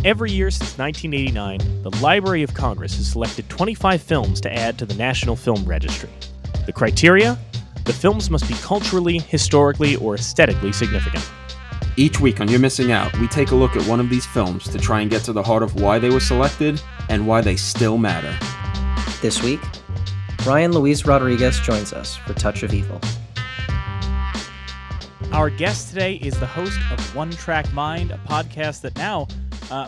Every year since 1989, the Library of Congress has selected 25 films to add to the National Film Registry. The criteria? The films must be culturally, historically, or aesthetically significant. Each week on You're Missing Out, we take a look at one of these films to try and get to the heart of why they were selected and why they still matter. This week, Ryan Luis Rodriguez joins us for Touch of Evil. Our guest today is the host of One Track Mind, a podcast that now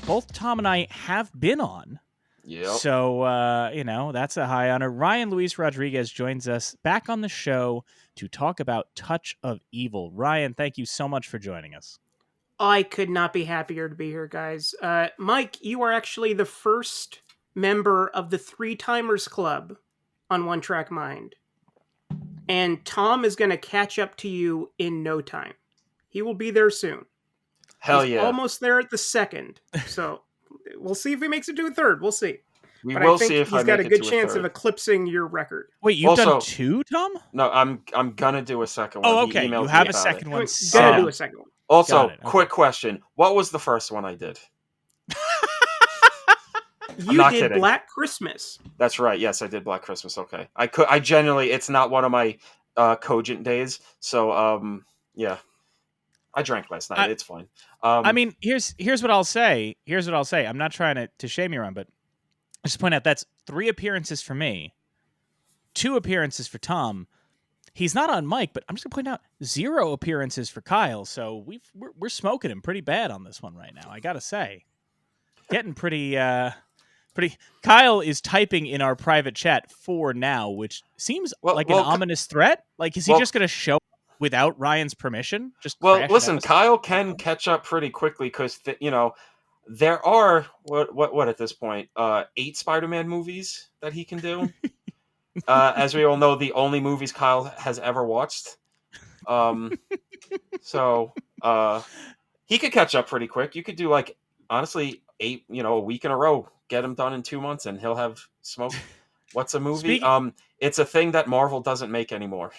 both Tom and I have been on. Yep. So, that's a high honor. Ryan Luis Rodriguez joins us back on the show to talk about Touch of Evil. Ryan, thank you so much for joining us. I could not be happier to be here, guys. Mike, you are actually the first member of the Three Timers Club on One Track Mind. And Tom is going to catch up to you in no time. He will be there soon. He's almost there at the second. So we'll see if he makes it to a third. We'll see. But I think he's got a good chance of eclipsing your record. Wait, you've done two, Tom? No, I'm gonna do a second one. Oh, okay. You have a second one. Gonna do a second one. Also, quick question: what was the first one I did? You did kidding. Black Christmas. That's right. Yes, I did Black Christmas. Okay, I generally, it's not one of my cogent days. So yeah, I drank last night. It's fine. I mean, here's what I'll say. I'm not trying to shame you around, but I just point out that's 3 appearances for me, 2 appearances for Tom. He's not on mic, but I'm just gonna point out 0 appearances for Kyle. So we're smoking him pretty bad on this one right now. I gotta say, getting pretty. Kyle is typing in our private chat for now, which seems like an ominous threat. Like, is he just going to show up without Ryan's permission? Listen, Kyle can catch up pretty quickly because there are what at this point 8 Spider-Man movies that he can do. As we all know, the only movies Kyle has ever watched. So he could catch up pretty quick. You could do honestly 8, a week in a row. Get him done in 2 months, and he'll have smoke. What's a movie? It's a thing that Marvel doesn't make anymore.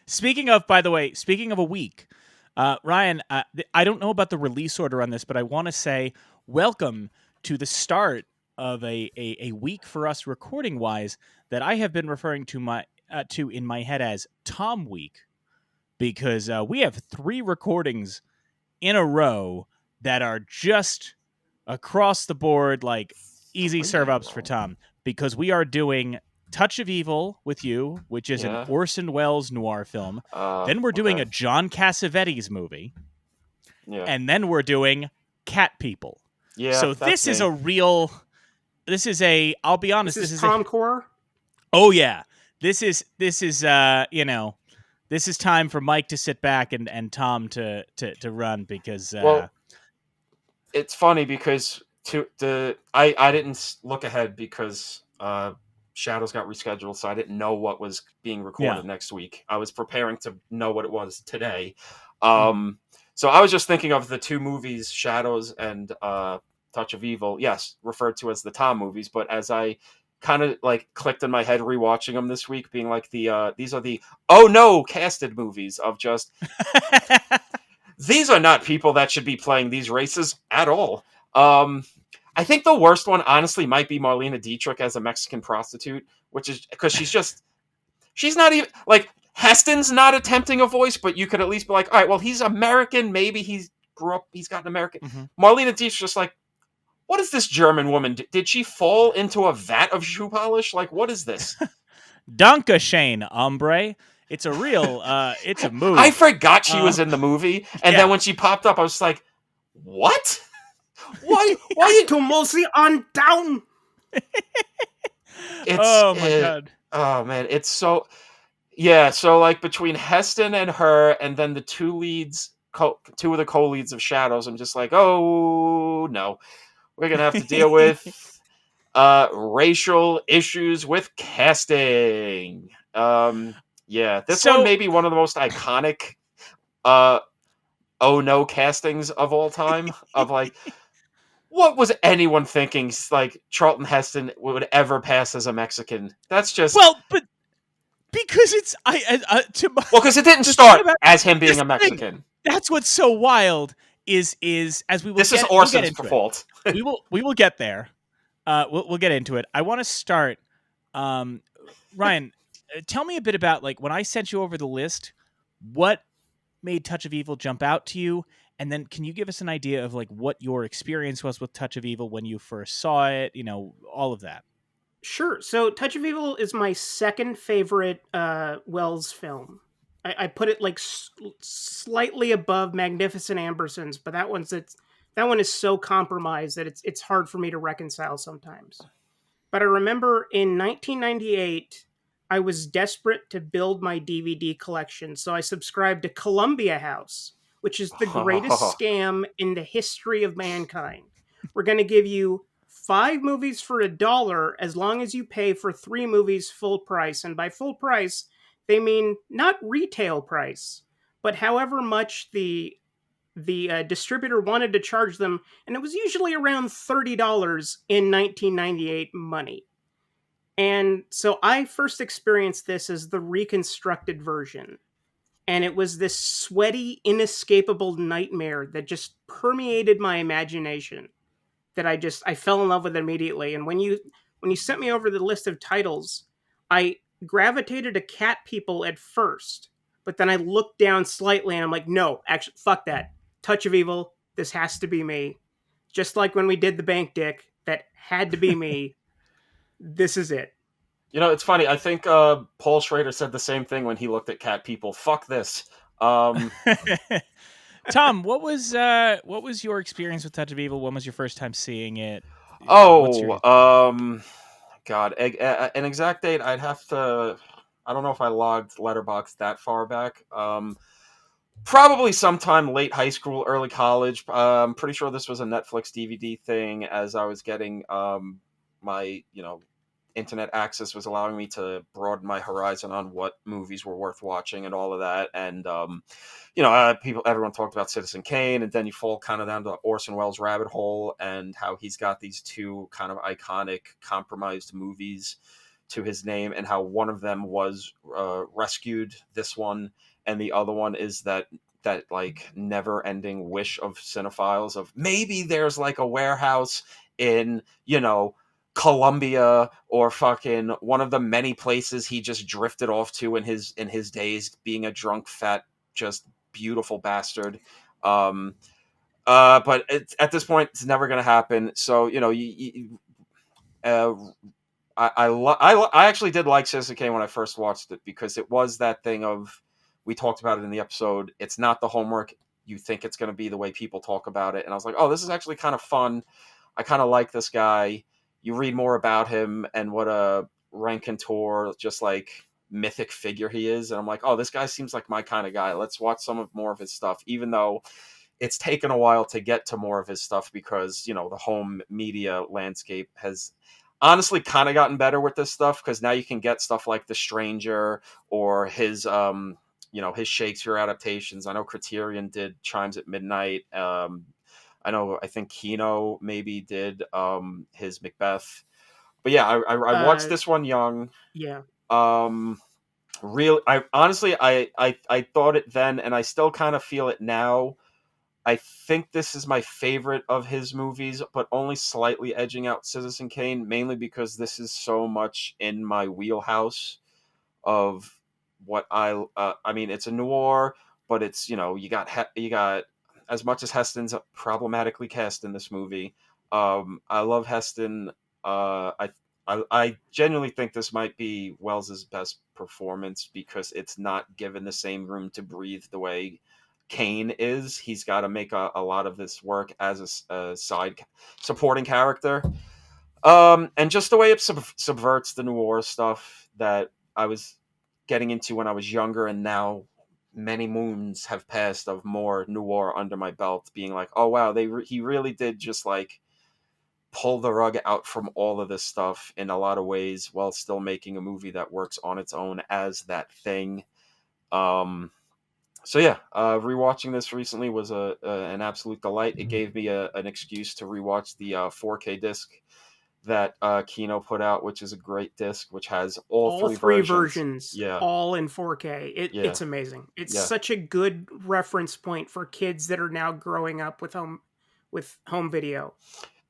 Speaking of a week, Ryan, I don't know about the release order on this, but I want to say welcome to the start of a week for us recording wise that I have been referring to in my head as Tom Week, because we have 3 recordings in a row that are just across the board, like easy serve-ups for Tom, because we are doing Touch of Evil with you, which is an Orson Welles noir film. Then we're doing a John Cassavetes movie. Yeah. And then we're doing Cat People. Yeah. So this is I'll be honest, this is Tom Core? Oh yeah. This is time for Mike to sit back and Tom to run, because it's funny because I didn't look ahead because Shadows got rescheduled, so I didn't know what was being recorded next week. I was preparing to know what it was today. So I was just thinking of the 2 movies, Shadows and Touch of Evil, yes, referred to as the Tom movies, but as I kind of clicked in my head rewatching them this week, being like these are the casted movies of just these are not people that should be playing these races at all. I think the worst one, honestly, might be Marlene Dietrich as a Mexican prostitute, which is because she's not even Heston's not attempting a voice, but you could at least be like, all right, well, he's American. Maybe he's got an American. Mm-hmm. Marlene Dietrich just what is this German woman? Did she fall into a vat of shoe polish? What is this? Danke Shane, hombre. It's a real, it's a movie. I forgot she was in the movie. And then when she popped up, I was like, what? Why to Mulsey on down? Oh my God. Oh man. It's so, so between Heston and her, and then the 2 leads, 2 of the co-leads of Shadows, I'm just like, oh no, we're going to have to deal with racial issues with casting. This one may be one of the most iconic castings of all time. Of what was anyone thinking? Charlton Heston would ever pass as a Mexican? That's just but because it's because it didn't start as him being a Mexican. That's what's so wild. Is as we will. This is Orson's fault. we will get there. We'll get into it. I want to start. Um, Ryan, tell me a bit about, like, when I sent you over the list, what made Touch of Evil jump out to you, and then can you give us an idea of, like, what your experience was with Touch of Evil when you first saw it? You know, all of that. Sure. So Touch of Evil is my second favorite Wells film. I put it like slightly above Magnificent Ambersons, but that one is so compromised that it's hard for me to reconcile sometimes. But I remember in 1998, I was desperate to build my DVD collection, so I subscribed to Columbia House, which is the greatest scam in the history of mankind. We're going to give you 5 movies for $1 as long as you pay for 3 movies full price. And by full price, they mean not retail price, but however much the distributor wanted to charge them, and it was usually around $30 in 1998 money. And so I first experienced this as the reconstructed version. And it was this sweaty, inescapable nightmare that just permeated my imagination that I fell in love with immediately. And when you sent me over the list of titles, I gravitated to Cat People at first, but then I looked down slightly and I'm like, no, actually, fuck that. Touch of Evil, this has to be me. Just like when we did The Bank Dick, that had to be me. This is it. You know, it's funny. I think Paul Schrader said the same thing when he looked at Cat People. Fuck this. Tom, what was your experience with Touch of Evil? When was your first time seeing it? God, an exact date. I'd have to. I don't know if I logged Letterboxd that far back. Probably sometime late high school, early college. I'm pretty sure this was a Netflix DVD thing. As I was getting my internet access was allowing me to broaden my horizon on what movies were worth watching and all of that. And everyone talked about Citizen Kane, and then you fall kind of down to the Orson Welles rabbit hole and how he's got these 2 kind of iconic compromised movies to his name, and how one of them was Rescued, this one, and the other one is that like never ending wish of cinephiles of maybe there's like a warehouse in Colombia or fucking one of the many places he just drifted off to in his days, being a drunk, fat, just beautiful bastard. But at this point, it's never going to happen. So I actually did like Citizen Kane when I first watched it, because it was that thing of, we talked about it in the episode, it's not the homework you think it's going to be the way people talk about it. And I was like, oh, this is actually kind of fun. I kind of like this guy. You read more about him and what a raconteur, just like mythic figure he is, and I'm like, oh, this guy seems like my kind of guy. Let's watch more of his stuff, even though it's taken a while to get to more of his stuff, because the home media landscape has honestly kind of gotten better with this stuff, because now you can get stuff like The Stranger or his his Shakespeare adaptations. I know Criterion did Chimes at Midnight. I think Kino maybe did his Macbeth. But yeah, I watched this one young. Yeah. Really, I honestly thought it then, and I still kind of feel it now. I think this is my favorite of his movies, but only slightly edging out Citizen Kane, mainly because this is so much in my wheelhouse of what I mean, it's a noir, but it's, you got as much as Heston's problematically cast in this movie. I love Heston. I genuinely think this might be Wells's best performance, because it's not given the same room to breathe the way Kane is. He's got to make a lot of this work as a side supporting character. And just the way it subverts the noir stuff that I was getting into when I was younger, and now many moons have passed of more noir under my belt, being like, oh wow, he really did just like pull the rug out from all of this stuff in a lot of ways, while still making a movie that works on its own as that thing. So yeah, rewatching this recently was an absolute delight. It gave me an excuse to rewatch the 4K disc that Kino put out, which is a great disc, which has all three versions. Yeah, all in 4K. It's amazing. It's such a good reference point for kids that are now growing up with home video.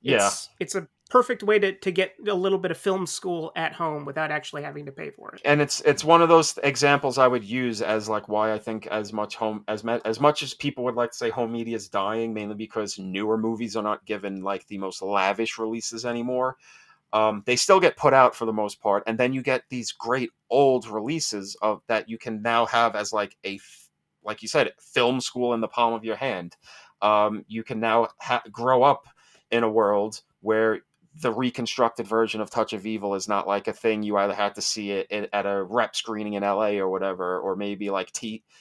Yeah. It's a perfect way to get a little bit of film school at home without actually having to pay for it. And it's one of those examples I would use as like why I think as much as people would like to say home media is dying, mainly because newer movies are not given like the most lavish releases anymore. They still get put out for the most part, and then you get these great old releases of that you can now have as like like you said, film school in the palm of your hand. You can now grow up in a world where the reconstructed version of Touch of Evil is not like a thing you either had to see it at a rep screening in LA or whatever, or maybe like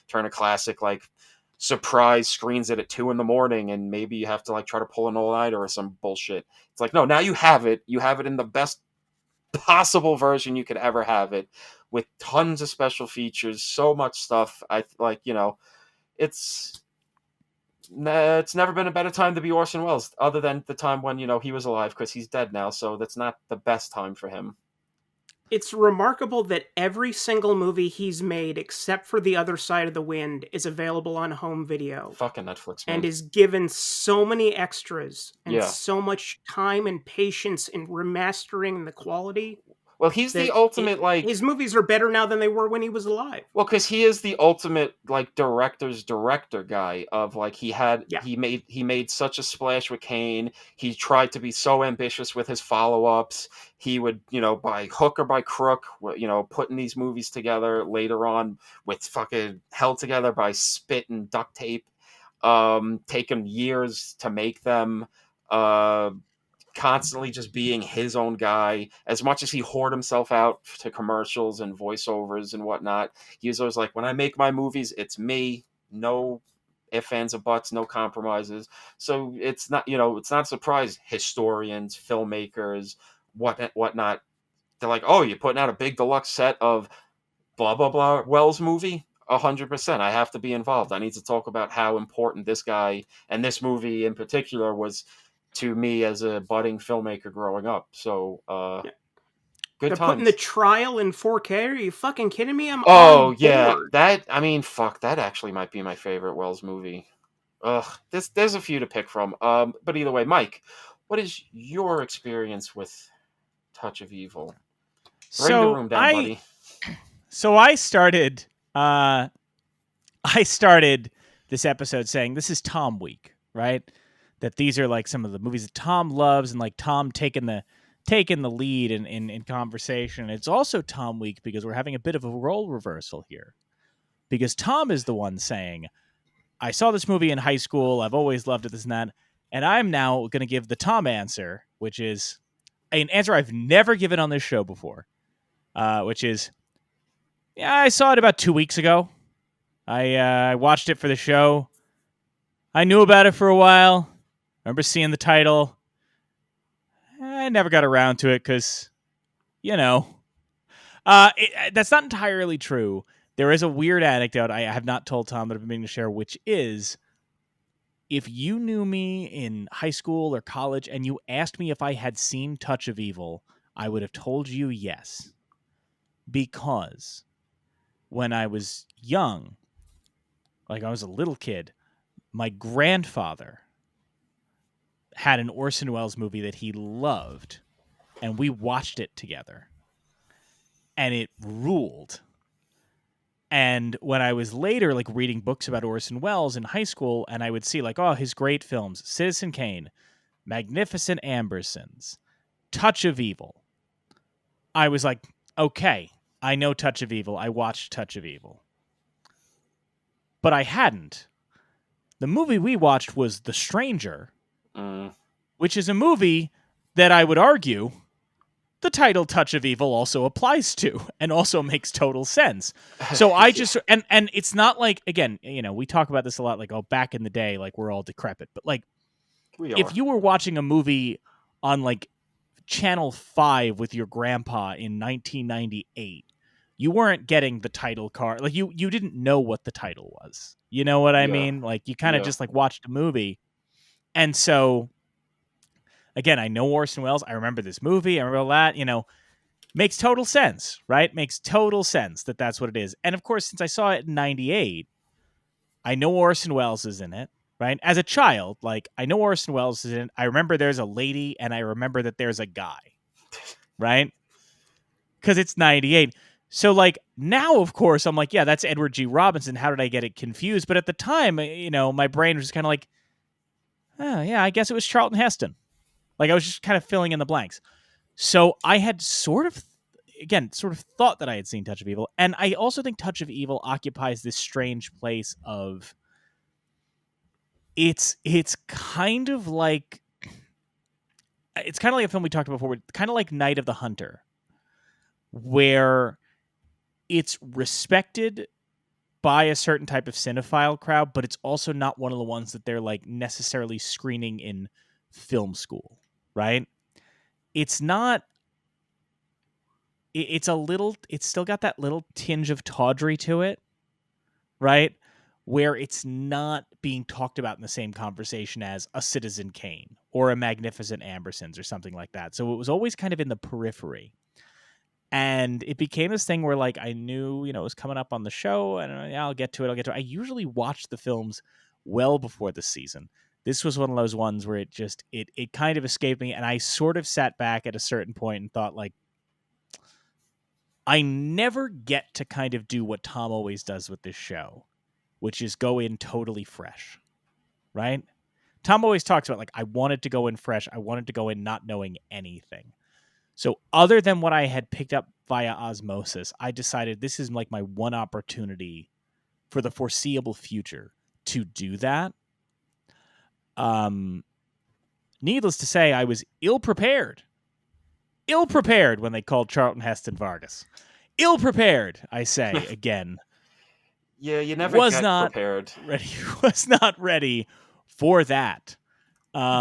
Turner Classic like surprise screens it at 2 a.m. and maybe you have to like try to pull an all-nighter or some bullshit. It's like, no, now you have it in the best possible version you could ever have it, with tons of special features, so much stuff. I like, it's never been a better time to be Orson Welles, other than the time when he was alive, because he's dead now, so that's not the best time for him. It's remarkable that every single movie he's made, except for The Other Side of the Wind, is available on home video. Fucking Netflix, man. And is given so many extras and Yeah. so much time and patience in remastering the quality. Well, he's the ultimate, his movies are better now than they were when he was alive. Well, because he is the ultimate, like, director's director guy of, like, he made such a splash with Kane. He tried to be so ambitious with his follow-ups. He would, by hook or by crook, putting these movies together later on with fucking held together by spit and duct tape, taking years to make them, constantly just being his own guy. As much as he whored himself out to commercials and voiceovers and whatnot, he was always like, when I make my movies, it's me, no ifs, ands, or buts, no compromises. So it's not, it's not a surprise historians, filmmakers, whatnot, they're like, oh, you're putting out a big deluxe set of blah blah blah Wells movie. 100%. I have to be involved. I need to talk about how important this guy and this movie in particular was to me as a budding filmmaker growing up. So, good They're times. putting The Trial in 4K. Are you fucking kidding me? I'm Oh, on yeah. board. Fuck, that actually might be my favorite Wells movie. There's a few to pick from. But either way, Mike, what is your experience with Touch of Evil? Bring the room down, buddy. So I started this episode saying this is Tom week, right? That these are like some of the movies that Tom loves, and like Tom taking the lead in conversation. It's also Tom week because we're having a bit of a role reversal here. Because Tom is the one saying, I saw this movie in high school, I've always loved it, this and that, and I'm now going to give the Tom answer, which is an answer I've never given on this show before, which is, yeah, I saw it about 2 weeks ago. I watched it for the show. I knew about it for a while. Remember seeing the title. I never got around to it because, that's not entirely true. There is a weird anecdote I have not told Tom that I've been meaning to share, which is, if you knew me in high school or college and you asked me if I had seen Touch of Evil, I would have told you yes. Because when I was young, like I was a little kid, my grandfather had an Orson Welles movie that he loved, and we watched it together, and it ruled. And when I was later like reading books about Orson Welles in high school, and I would see like, oh, his great films, Citizen Kane, Magnificent Ambersons, Touch of Evil, I was like, okay, I know Touch of Evil. I watched Touch of Evil. But I hadn't. The movie we watched was The Stranger, which is a movie that I would argue the title Touch of Evil also applies to and also makes total sense. So I just, and it's not like, again, we talk about this a lot, like, oh, back in the day, like we're all decrepit, but like, if you were watching a movie on like Channel 5 with your grandpa in 1998, you weren't getting the title card. Like you didn't know what the title was. You know what I mean? Like you kind of just like watched a movie. And so again, I know Orson Welles. I remember this movie. I remember that, makes total sense, right? Makes total sense that's what it is. And of course, since I saw it in 98, I know Orson Welles is in it. right? As a child, like, I know Orson Welles is in it. I remember there's a lady, and I remember that there's a guy, right? Because it's 98. So, like, now, of course, I'm like, yeah, that's Edward G. Robinson. How did I get it confused? But at the time, you know, my brain was just kind of like, oh, yeah, I guess it was Charlton Heston. Like, I was just kind of filling in the blanks. So I had sort of thought that I had seen Touch of Evil. And I also think Touch of Evil occupies this strange place of it's kind of like a film we talked about before, kind of like Night of the Hunter, where it's respected by a certain type of cinephile crowd, but it's also not one of the ones that they're like necessarily screening in film school, right? It's not. It's still got that little tinge of tawdry to it, right? Where it's not being talked about in the same conversation as a Citizen Kane or a Magnificent Ambersons or something like that. So it was always kind of in the periphery. And it became this thing where, like, I knew, you know, it was coming up on the show, and I'll get to it. I usually watch the films well before the season. This was one of those ones where it kind of escaped me, and I sort of sat back at a certain point and thought, like, I never get to kind of do what Tom always does with this show, which is go in totally fresh, right? Tom always talks about, like, I wanted to go in fresh. I wanted to go in not knowing anything. So other than what I had picked up via osmosis, I decided this is like my one opportunity for the foreseeable future to do that. Needless to say, I was ill-prepared when they called Charlton Heston Vargas. Ill-prepared, I say again. Yeah, you never get prepared. Was not ready for that.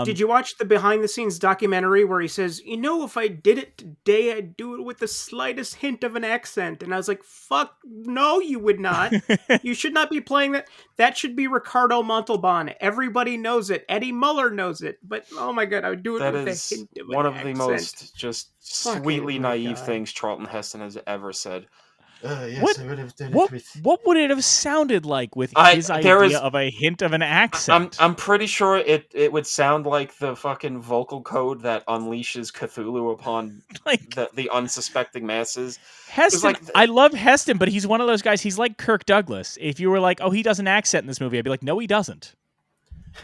Did you watch the behind-the-scenes documentary where he says, you know, if I did it today, I'd do it with the slightest hint of an accent? And I was like, fuck, no, you would not. You should not be playing that. That should be Ricardo Montalban. Everybody knows it. Eddie Muller knows it. But, oh my God, I would do it with a hint of an accent. That is one of the most just sweetly naive things Charlton Heston has ever said. Yes, I would have done it with... What would it have sounded like with his idea of a hint of an accent? I'm pretty sure it would sound like the fucking vocal code that unleashes Cthulhu upon like, the unsuspecting masses. Heston, I love Heston, but he's one of those guys. He's like Kirk Douglas. If you were like, oh, he does an accent in this movie, I'd be like, no, he doesn't.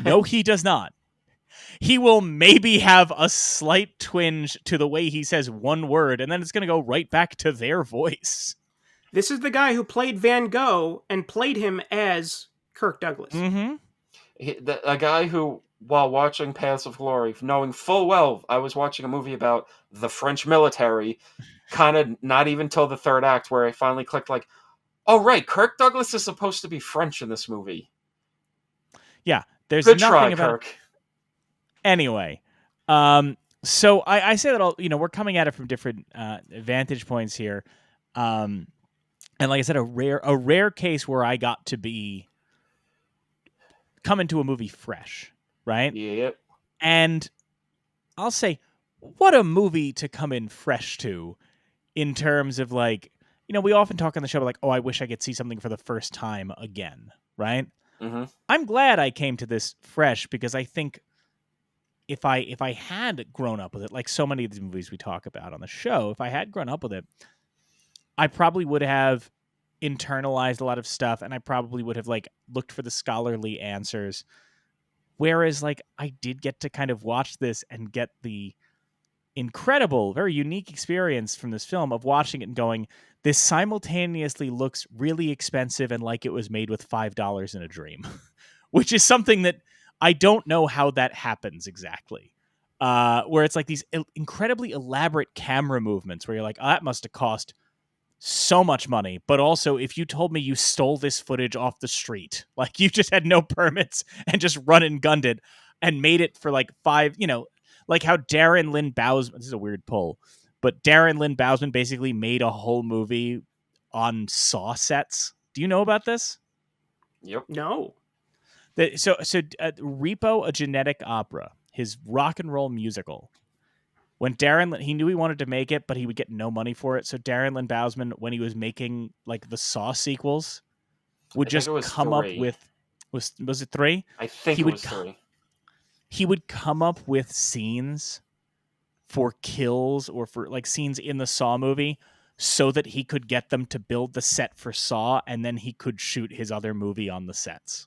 No, he does not. He will maybe have a slight twinge to the way he says one word, and then it's going to go right back to their voice. This is the guy who played Van Gogh and played him as Kirk Douglas. Mm-hmm. A guy who, while watching Paths of Glory, knowing full well I was watching a movie about the French military, kind of not even till the third act where I finally clicked like, oh, right, Kirk Douglas is supposed to be French in this movie. Yeah, there's Good nothing try, about... Kirk. Anyway, so I say that all, you know, we're coming at it from different vantage points here. And like I said, a rare case where I got to come into a movie fresh, right? Yep. And I'll say, what a movie to come in fresh to, in terms of, like, you know, we often talk on the show about, like, oh, I wish I could see something for the first time again, right? Mm-hmm. I'm glad I came to this fresh, because I think if I had grown up with it, like so many of these movies we talk about on the show, if I had grown up with it, I probably would have internalized a lot of stuff, and I probably would have, like, looked for the scholarly answers. Whereas, like, I did get to kind of watch this and get the incredible, very unique experience from this film of watching it and going, this simultaneously looks really expensive and like it was made with $5 in a dream, which is something that I don't know how that happens exactly. Where it's like these incredibly elaborate camera movements where you're like, oh, that must have cost so much money. But also, if you told me you stole this footage off the street, like you just had no permits and just run and gunned it and made it for like $5, you know, like how Darren Lynn Bousman, this is a weird pull, but Darren Lynn Bousman basically made a whole movie on Saw sets. Do you know about this? Yep. No. So Repo, a Genetic Opera, his rock and roll musical. When he knew he wanted to make it, but he would get no money for it. So Darren Lynn Bousman, when he was making like the Saw sequels, would just come up with Was it 3? I think He it would was 3. he would come up with scenes for kills or for like scenes in the Saw movie so that he could get them to build the set for Saw, and then he could shoot his other movie on the sets.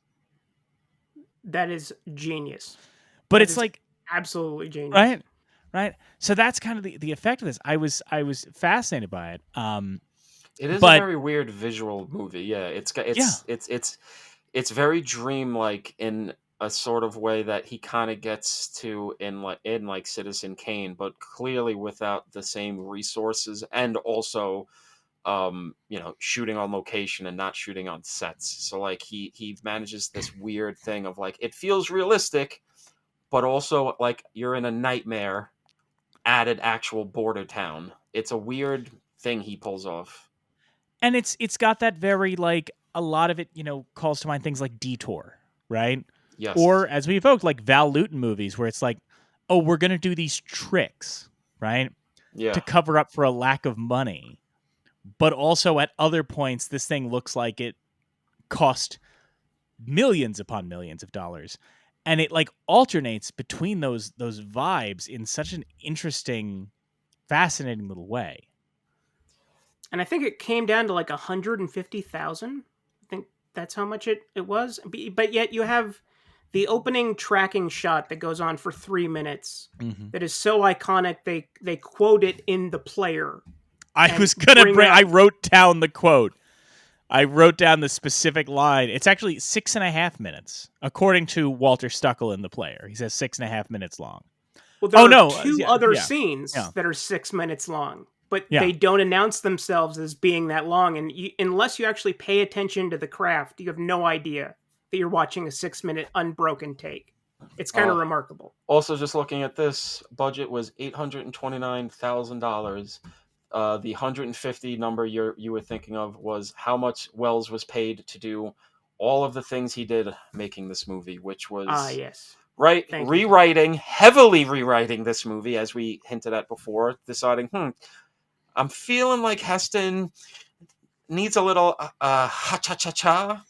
That is genius. But That it's is like, absolutely genius. right. So that's kind of the effect of this. I was fascinated by it. It is but- a very weird visual movie. Yeah, Yeah. it's very dreamlike in a sort of way that he kind of gets to in like Citizen Kane, but clearly without the same resources, and also shooting on location and not shooting on sets. So like he manages this weird thing of like, it feels realistic, but also like you're in a nightmare at an actual border town. It's a weird thing he pulls off. And it's got that very, like, a lot of it, calls to mind things like Detour, right? Yes. Or, as we evoked, like Val Lewton movies where it's like, oh, we're going to do these tricks, right? Yeah. To cover up for a lack of money. But also at other points, this thing looks like it cost millions upon millions of dollars. And it like alternates between those vibes in such an interesting, fascinating little way. And I think it came down to like 150,000. I think that's how much it was. But yet you have the opening tracking shot that goes on for 3 minutes. Mm-hmm. That is so iconic. They quote it in The Player. I was gonna bring. I wrote down the quote. I wrote down the specific line. It's actually 6.5 minutes, according to Walter Stuckel in The Player. He says 6.5 minutes long. Well, there are two other scenes that are 6 minutes long, but they don't announce themselves as being that long. And unless you actually pay attention to the craft, you have no idea that you're watching a 6-minute unbroken take. It's kind of remarkable. Also, just looking at this, budget was $829,000. The 150 number you were thinking of was how much Welles was paid to do all of the things he did making this movie, which was yes, right, heavily rewriting this movie, as we hinted at before, deciding, I'm feeling like Heston needs a little ha-cha-cha-cha.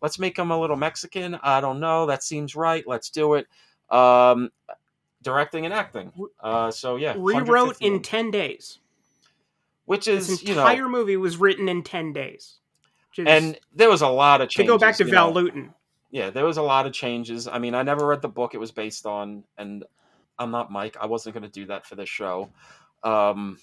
Let's make him a little Mexican. I don't know. That seems right. Let's do it. Directing and acting. Rewrote in 10 days. Which is, this entire movie was written in 10 days. And there was a lot of changes. To go back to Val Lewton. Yeah, there was a lot of changes. I mean, I never read the book it was based on, and I'm not Mike. I wasn't going to do that for this show. But,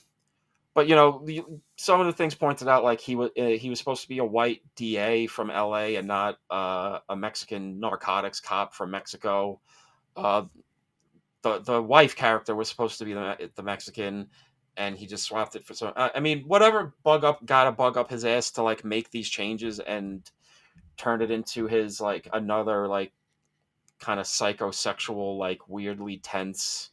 some of the things pointed out, like he was supposed to be a white DA from LA and not a Mexican narcotics cop from Mexico. The wife character was supposed to be the Mexican, and he just swapped it for some. I mean, whatever got a bug up his ass to like make these changes and turn it into his like another like kind of psychosexual, like weirdly tense,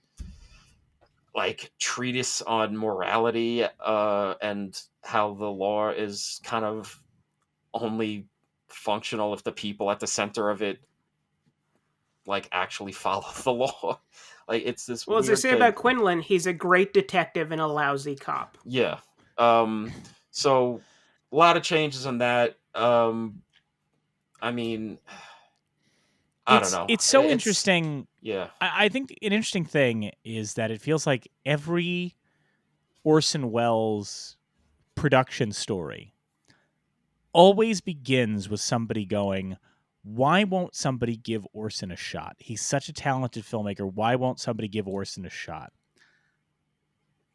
like treatise on morality and how the law is kind of only functional if the people at the center of it like actually follow the law. Like it's this. Well, as they say about Quinlan, he's a great detective and a lousy cop. Yeah. So a lot of changes on that. I mean, I don't know. It's so interesting. Yeah. I think an interesting thing is that it feels like every Orson Welles production story always begins with somebody going, why won't somebody give Orson a shot? He's such a talented filmmaker. Why won't somebody give Orson a shot?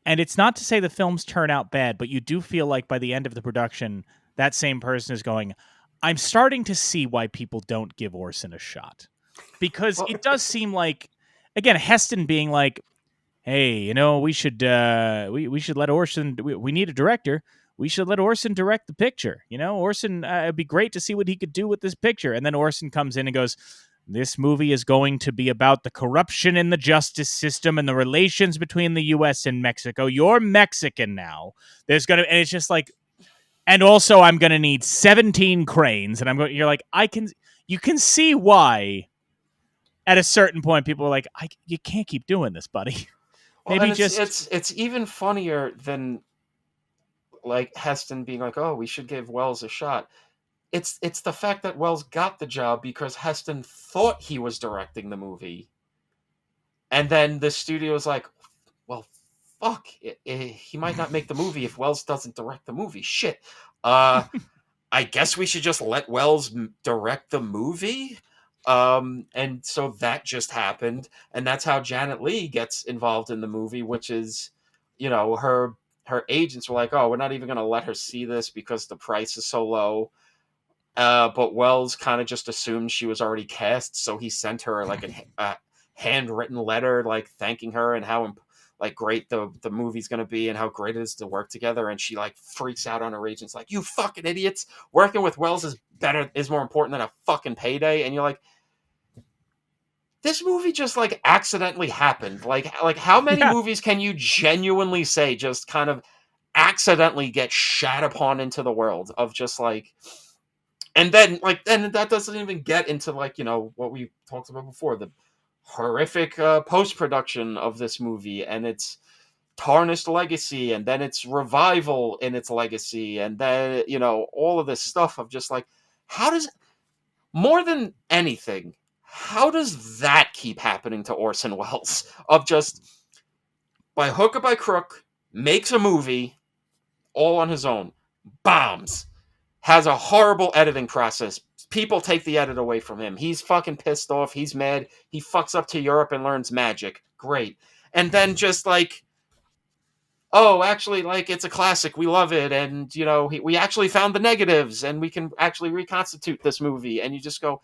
And it's not to say the films turn out bad, but you do feel like by the end of the production, that same person is going, I'm starting to see why people don't give Orson a shot. Because it does seem like, again, Heston being like, hey, we should we should let Orson, we need a director. We should let Orson direct the picture. Orson, it'd be great to see what he could do with this picture. And then Orson comes in and goes, this movie is going to be about the corruption in the justice system and the relations between the U.S. and Mexico. You're Mexican now. And it's just like, and also I'm going to need 17 cranes. And you're like, you can see why at a certain point people are like, you can't keep doing this, buddy. Well, maybe it's even funnier than like Heston being like, oh, we should give Welles a shot. it's the fact that Wells got the job because Heston thought he was directing the movie, and then the studio was like, well, fuck, he might not make the movie if Wells doesn't direct the movie. Shit. I guess we should just let Wells direct the movie. And so that just happened, and that's how Janet Leigh gets involved in the movie, which is, her agents were like, oh, we're not even going to let her see this because the price is so low. But Wells kind of just assumed she was already cast, so he sent her like a handwritten letter, like thanking her and how like great the movie's going to be and how great it is to work together. And she like freaks out on her agents, like, you fucking idiots, working with Wells is more important than a fucking payday. And you're like, this movie just like accidentally happened. Like how many movies can you genuinely say just kind of accidentally get shat upon into the world of just like, and then that doesn't even get into like, what we talked about before, the horrific post-production of this movie and its tarnished legacy, and then its revival in its legacy, and then, all of this stuff of just like, more than anything, how does that keep happening to Orson Welles? Of just, by hook or by crook, makes a movie all on his own, bombs, has a horrible editing process. People take the edit away from him. He's fucking pissed off. He's mad. He fucks up to Europe and learns magic. Great. And then just like, oh, actually, like, it's a classic. We love it. And, we actually found the negatives and we can actually reconstitute this movie. And you just go,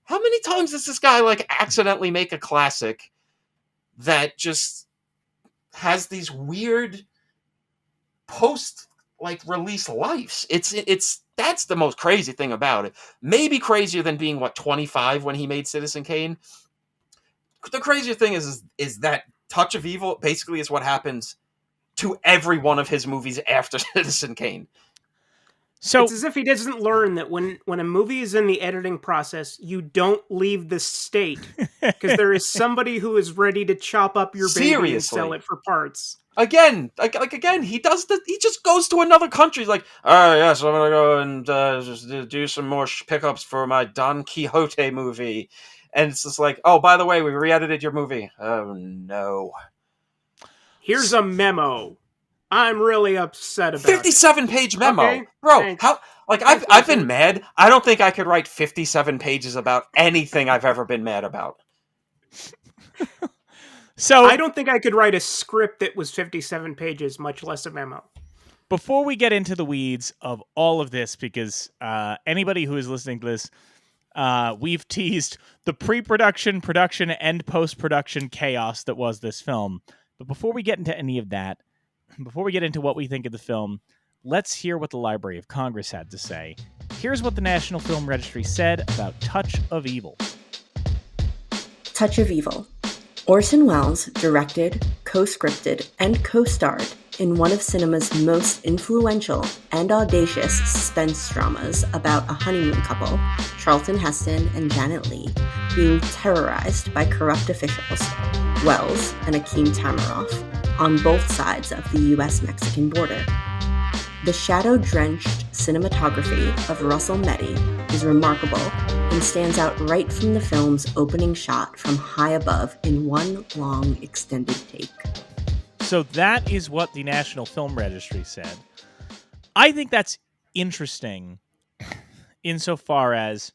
how many times does this guy like accidentally make a classic that just has these weird post like release lives? That's the most crazy thing about it. Maybe crazier than being 25 when he made Citizen Kane. The crazier thing is that Touch of Evil basically is what happens to every one of his movies after Citizen Kane. So it's as if he doesn't learn that when a movie is in the editing process, you don't leave the state because there is somebody who is ready to chop up your baby and sell it for parts. Again, he does he just goes to another country. He's like, all right, yes, I'm gonna go and just do some more pickups for my Don Quixote movie, and it's just like, oh, by the way, we re-edited your movie. Oh no. Here's a memo. I'm really upset about 57-page memo. Okay, bro. thanks. How like I've been mad. I don't think I could write 57 pages about anything I've ever been mad about. So I don't think I could write a script that was 57 pages, much less a memo. Before we get into the weeds of all of this, because anybody who is listening to this, we've teased the pre-production, production, and post-production chaos that was this film. But before we get into any of that, before we get into what we think of the film, let's hear what the Library of Congress had to say. Here's what the National Film Registry said about Touch of Evil. Touch of Evil. Orson Welles directed, co-scripted, and co-starred in one of cinema's most influential and audacious suspense dramas about a honeymoon couple, Charlton Heston and Janet Leigh, being terrorized by corrupt officials, Welles and Akeem Tamaroff, on both sides of the U.S.-Mexican border. The shadow-drenched cinematography of Russell Meddy is remarkable and stands out right from the film's opening shot from high above in one long extended take. So that is what the National Film Registry said. I think that's interesting insofar as,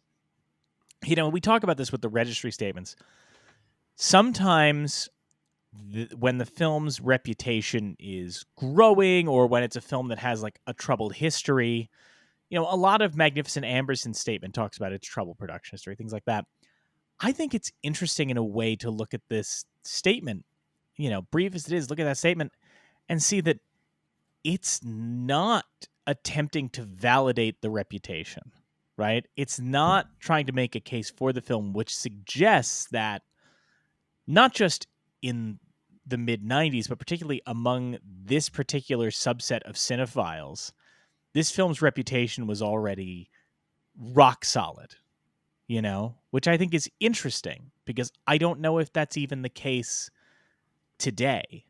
we talk about this with the registry statements. Sometimes when the film's reputation is growing or when it's a film that has like a troubled history, a lot of Magnificent Amberson's statement talks about its troubled production history, things like that. I think it's interesting in a way to look at this statement, brief as it is, look at that statement and see that it's not attempting to validate the reputation, right? It's not trying to make a case for the film, which suggests that not just in the mid-90s, but particularly among this particular subset of cinephiles, this film's reputation was already rock solid, which I think is interesting because I don't know if that's even the case today.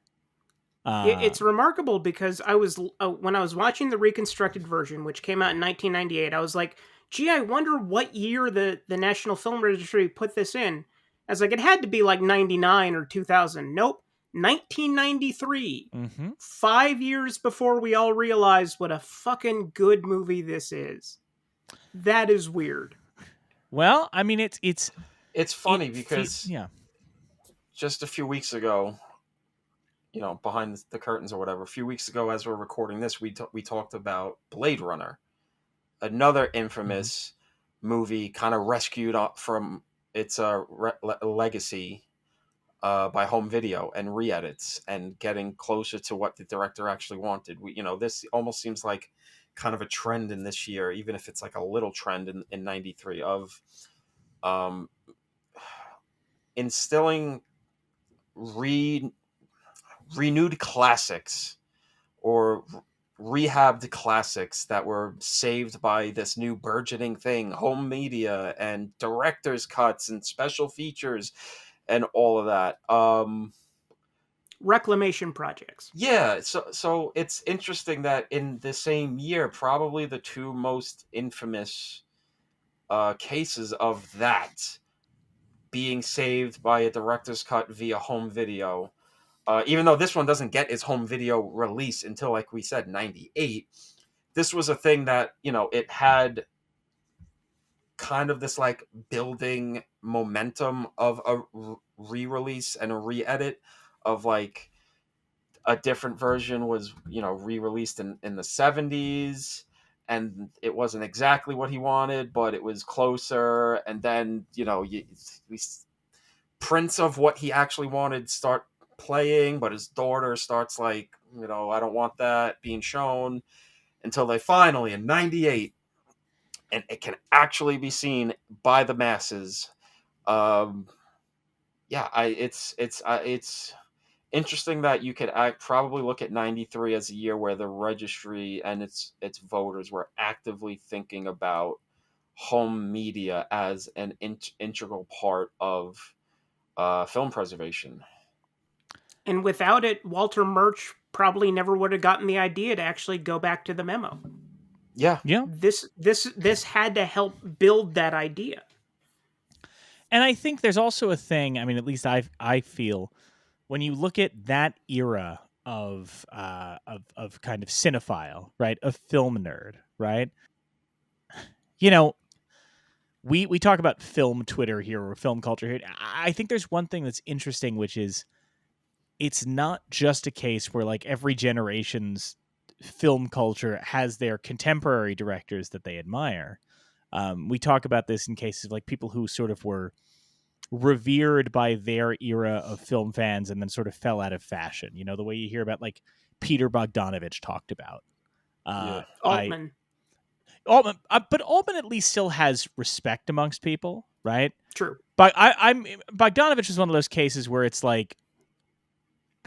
It's remarkable because I was when I was watching the reconstructed version, which came out in 1998, I was like, gee, I wonder what year the National Film Registry put this in. I was like, it had to be like 99 or 2000. Nope, 1993. Mm-hmm. 5 years before we all realized what a fucking good movie this is. That is weird. Well, I mean, it's funny because yeah. just a few weeks ago, behind the curtains or whatever, a few weeks ago as we're recording this, we talked about Blade Runner, another infamous movie kind of rescued up from its legacy by home video and re-edits and getting closer to what the director actually wanted. This almost seems like kind of a trend in this year, even if it's like a little trend in 93 of instilling renewed classics or rehabbed classics that were saved by this new burgeoning thing, home media and director's cuts and special features and all of that. Reclamation projects. Yeah, so it's interesting that in the same year, probably the two most infamous cases of that being saved by a director's cut via home video, even though this one doesn't get its home video release until, like we said, 98, this was a thing that, it had kind of this like building momentum of a re-release and a re-edit of like a different version was, re-released in the 70s, and it wasn't exactly what he wanted, but it was closer. And then, prints of what he actually wanted start playing, but his daughter starts like, I don't want that being shown, until they finally, in 98, and it can actually be seen by the masses. It's interesting that you could probably look at 93 as a year where the registry and its voters were actively thinking about home media as an integral part of film preservation. And without it, Walter Murch probably never would have gotten the idea to actually go back to the memo. Yeah. This had to help build that idea. And I think there's also a thing, I mean, at least I feel, when you look at that era of kind of cinephile, right, of film nerd, right? We talk about film Twitter here or film culture here. I think there's one thing that's interesting, which is it's not just a case where like every generation's film culture has their contemporary directors that they admire. We talk about this in cases of like people who sort of were revered by their era of film fans and then sort of fell out of fashion. The way you hear about like Peter Bogdanovich talked about. Altman. But Altman at least still has respect amongst people, right? True. But Bogdanovich is one of those cases where it's like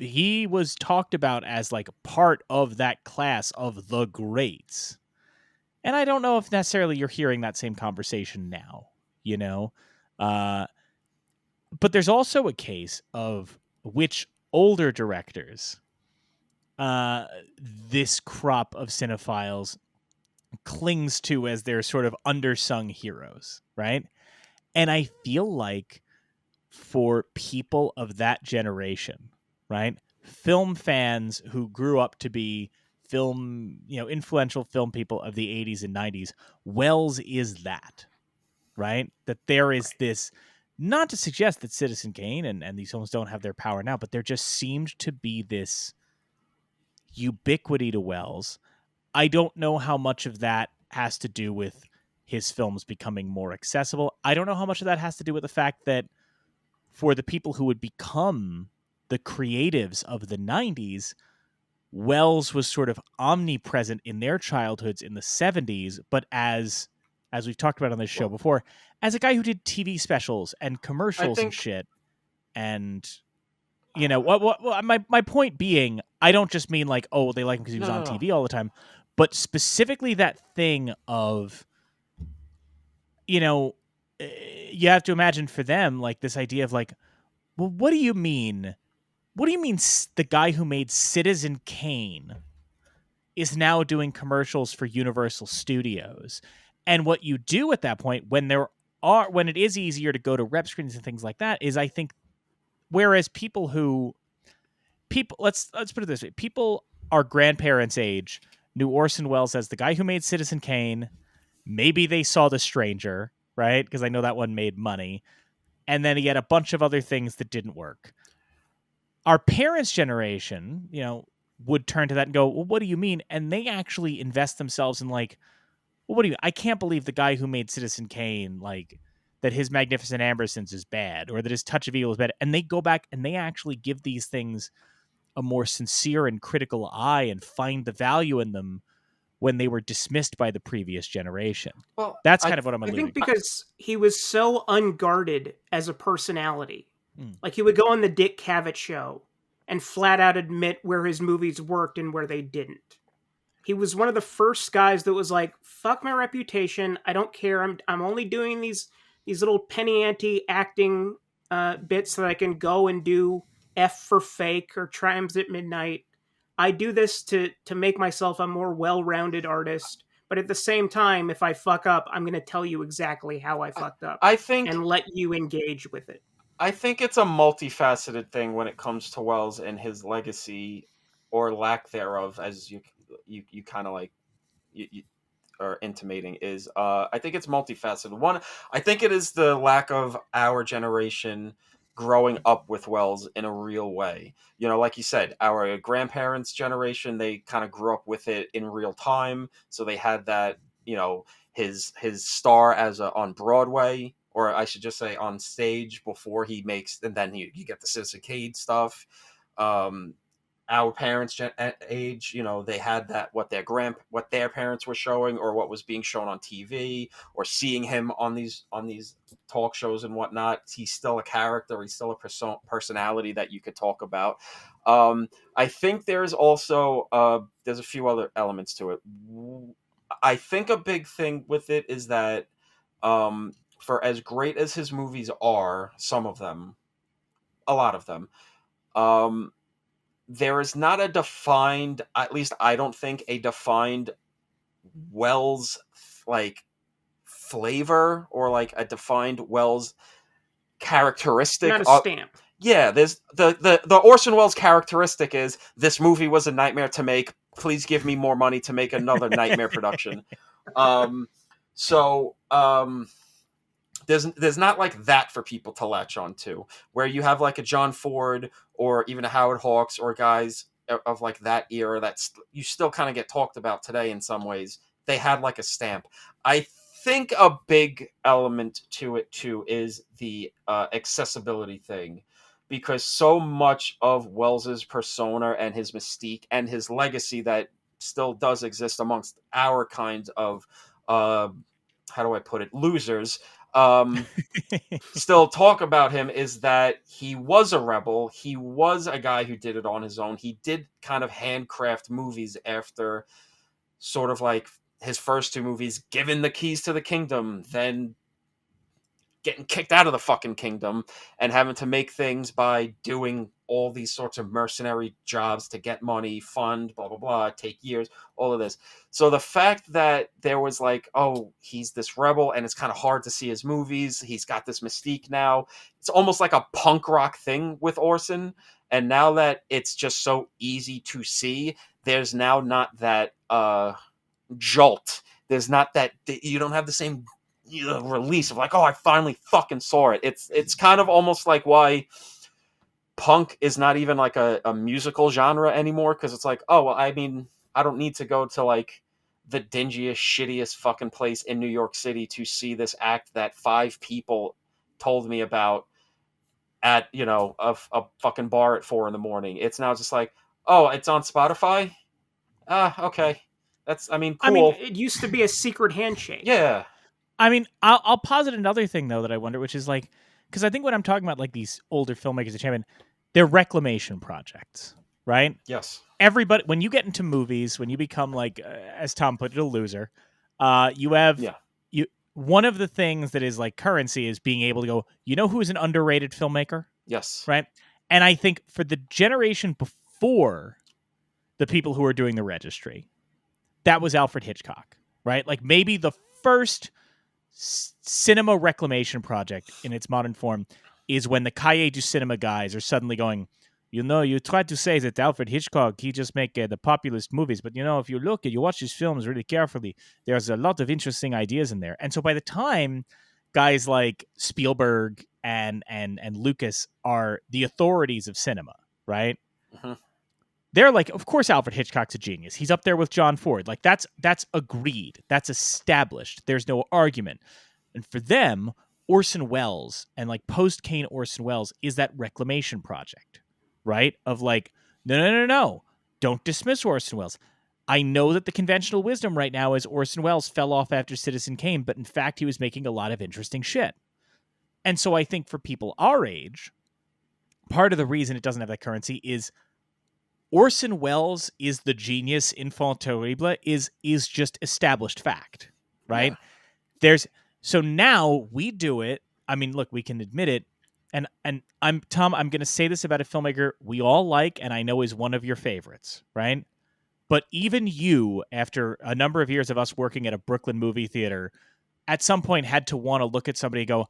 he was talked about as like a part of that class of the greats. And I don't know if necessarily you're hearing that same conversation now, but there's also a case of which older directors this crop of cinephiles clings to as their sort of undersung heroes, right? And I feel like for people of that generation, right, film fans who grew up to be film, influential film people of the 80s and 90s, Welles is that, right? That there is this, not to suggest that Citizen Kane and these films don't have their power now, but there just seemed to be this ubiquity to Welles. I don't know how much of that has to do with his films becoming more accessible. I don't know how much of that has to do with the fact that for the people who would become the creatives of the 90s, Welles was sort of omnipresent in their childhoods in the 70s, but as we've talked about on this show before, as a guy who did TV specials and commercials and shit. And, my point being, I don't just mean like, oh, they like him because he was on TV all the time, but specifically that thing of, you have to imagine for them, like this idea of like, well, what do you mean? What do you mean the guy who made Citizen Kane is now doing commercials for Universal Studios? And what you do at that point when it is easier to go to rep screenings and things like that is, I think, whereas let's put it this way, people our grandparents' age knew Orson Welles as the guy who made Citizen Kane. Maybe they saw The Stranger, right? Because I know that one made money. And then he had a bunch of other things that didn't work. Our parents' generation, would turn to that and go, well, what do you mean? And they actually invest themselves in like, well, what do you? I can't believe the guy who made Citizen Kane, like, that his Magnificent Ambersons is bad, or that his Touch of Evil is bad. And they go back and they actually give these things a more sincere and critical eye and find the value in them when they were dismissed by the previous generation. Well, That's kind of what I'm I alluding think because he was so unguarded as a personality. Like, he would go on the Dick Cavett show and flat out admit where his movies worked and where they didn't. He was one of the first guys that was like, fuck my reputation. I don't care. I'm only doing these little penny ante acting bits so that I can go and do F for Fake or Triumphs at Midnight. I do this to make myself a more well-rounded artist. But at the same time, if I fuck up, I'm going to tell you exactly how I fucked up. I think, and let you engage with it. I think it's a multifaceted thing when it comes to Wells and his legacy or lack thereof, as you kind of like you are intimating, is I think it's multifaceted. One, I think it is the lack of our generation growing up with Wells in a real way. Like you said, our grandparents' generation, they kind of grew up with it in real time, so they had that, his star as on Broadway, or I should just say on stage before he makes, and then you get the Citizen Kane stuff. Our parents' age, they had that, what their parents were showing, or what was being shown on TV, or seeing him on these talk shows and whatnot. He's still a character. He's still a personality that you could talk about. I think there's also there's a few other elements to it. I think a big thing with it is that for as great as his movies are, some of them, a lot of them, there is not a defined, at least I don't think, a defined Wells like flavor, or like a defined Wells characteristic. Not a stamp. Yeah, there's the Orson Welles characteristic is, this movie was a nightmare to make. Please give me more money to make another nightmare production. There's not like that for people to latch on to, where you have like a John Ford or even a Howard Hawks or guys of like that era that's you still kind of get talked about today in some ways. They had like a stamp. I think a big element to it too is the accessibility thing, because so much of Wells's persona and his mystique and his legacy that still does exist amongst our kind of how do I put it, losers, still talk about him, is that he was a rebel. He was a guy who did it on his own. He did kind of handcraft movies after sort of like his first two movies, given the keys to the kingdom, then getting kicked out of the fucking kingdom and having to make things by doing all these sorts of mercenary jobs to get money, fund, blah, blah, blah, take years, all of this. So the fact that there was like, oh, he's this rebel and it's kind of hard to see his movies. He's got this mystique now. It's almost like a punk rock thing with Orson. And now that it's just so easy to see, there's now not that jolt. There's not that, you don't have the same release of like, oh, I finally fucking saw it. It's kind of almost like why punk is not even like a musical genre anymore, because it's like, oh, well, I mean, I don't need to go to like the dingiest, shittiest fucking place in New York City to see this act that 5 people told me about at, a fucking bar at 4 a.m. It's now just like, oh, it's on Spotify? Okay. That's, cool. I mean, it used to be a secret handshake. Yeah. I mean, I'll posit another thing, though, that I wonder, which is like, because I think when I'm talking about like these older filmmakers that champion, they're reclamation projects, right? Yes. Everybody, when you get into movies, when you become like, as Tom put it, a loser, you have one of the things that is like currency is being able to go, who is an underrated filmmaker? Yes. Right? And I think for the generation before the people who are doing the registry, that was Alfred Hitchcock, right? Like maybe the first cinema reclamation project in its modern form is when the Cahiers du Cinema guys are suddenly going, you tried to say that Alfred Hitchcock, he just make the populist movies, but if you look and you watch his films really carefully, there's a lot of interesting ideas in there. And so by the time guys like Spielberg and Lucas are the authorities of cinema, right? Mm-hmm. They're like, of course, Alfred Hitchcock's a genius. He's up there with John Ford. Like that's agreed. That's established. There's no argument. And for them, Orson Welles and like post-Kane Orson Welles is that reclamation project, right? Of like, no. Don't dismiss Orson Welles. I know that the conventional wisdom right now is Orson Welles fell off after Citizen Kane, but in fact, he was making a lot of interesting shit. And so I think for people our age, part of the reason it doesn't have that currency is Orson Welles is the genius infant terrible is just established fact, right? Yeah. So now we do it. I mean, look, we can admit it. And I'm going to say this about a filmmaker we all like, and I know is one of your favorites, right? But even you, after a number of years of us working at a Brooklyn movie theater, at some point had to want to look at somebody and go,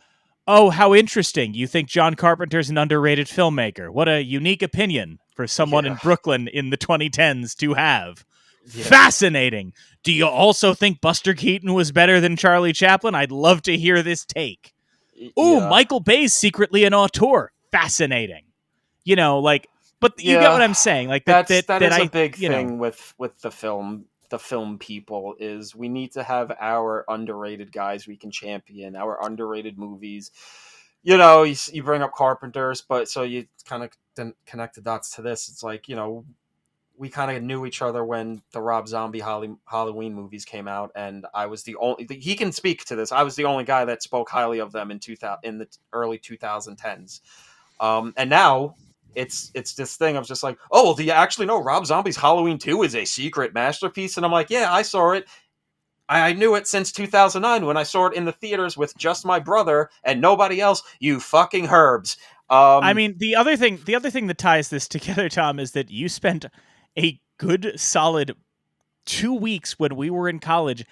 oh, how interesting. You think John Carpenter's an underrated filmmaker. What a unique opinion for someone in Brooklyn in the 2010s to have. Yeah. Fascinating. Do you also think Buster Keaton was better than Charlie Chaplin? I'd love to hear this take. Ooh, Michael Bay's secretly an auteur. Fascinating. But you get what I'm saying. Like that is a big thing with the film people is we need to have our underrated guys we can champion, our underrated movies. You bring up Carpenter's, but so you kind of connect the dots to this. It's like, we kind of knew each other when the Rob Zombie Halloween movies came out, and I was the only. He can speak to this. I was the only guy that spoke highly of them in the early 2010s, and now it's this thing of just like, oh, well, do you actually know Rob Zombie's Halloween 2 is a secret masterpiece? And I'm like, yeah, I saw it. I knew it since 2009 when I saw it in the theaters with just my brother and nobody else. You fucking herbs. I mean, the other thing that ties this together, Tom, is that you spent a good solid 2 weeks when we were in college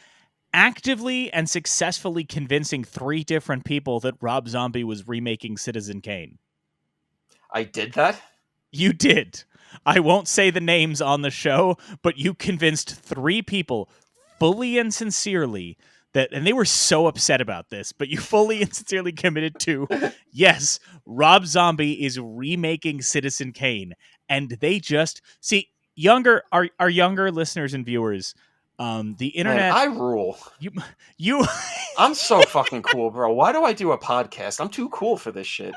actively and successfully convincing 3 different people that Rob Zombie was remaking Citizen Kane. I did that? You did. I won't say the names on the show, but you convinced 3 people fully and sincerely and they were so upset about this, but you fully and sincerely committed to, yes, Rob Zombie is remaking Citizen Kane. And they just, see, our younger listeners and viewers, the internet. Man, I rule. You I'm so fucking cool, bro. Why do I do a podcast? I'm too cool for this shit.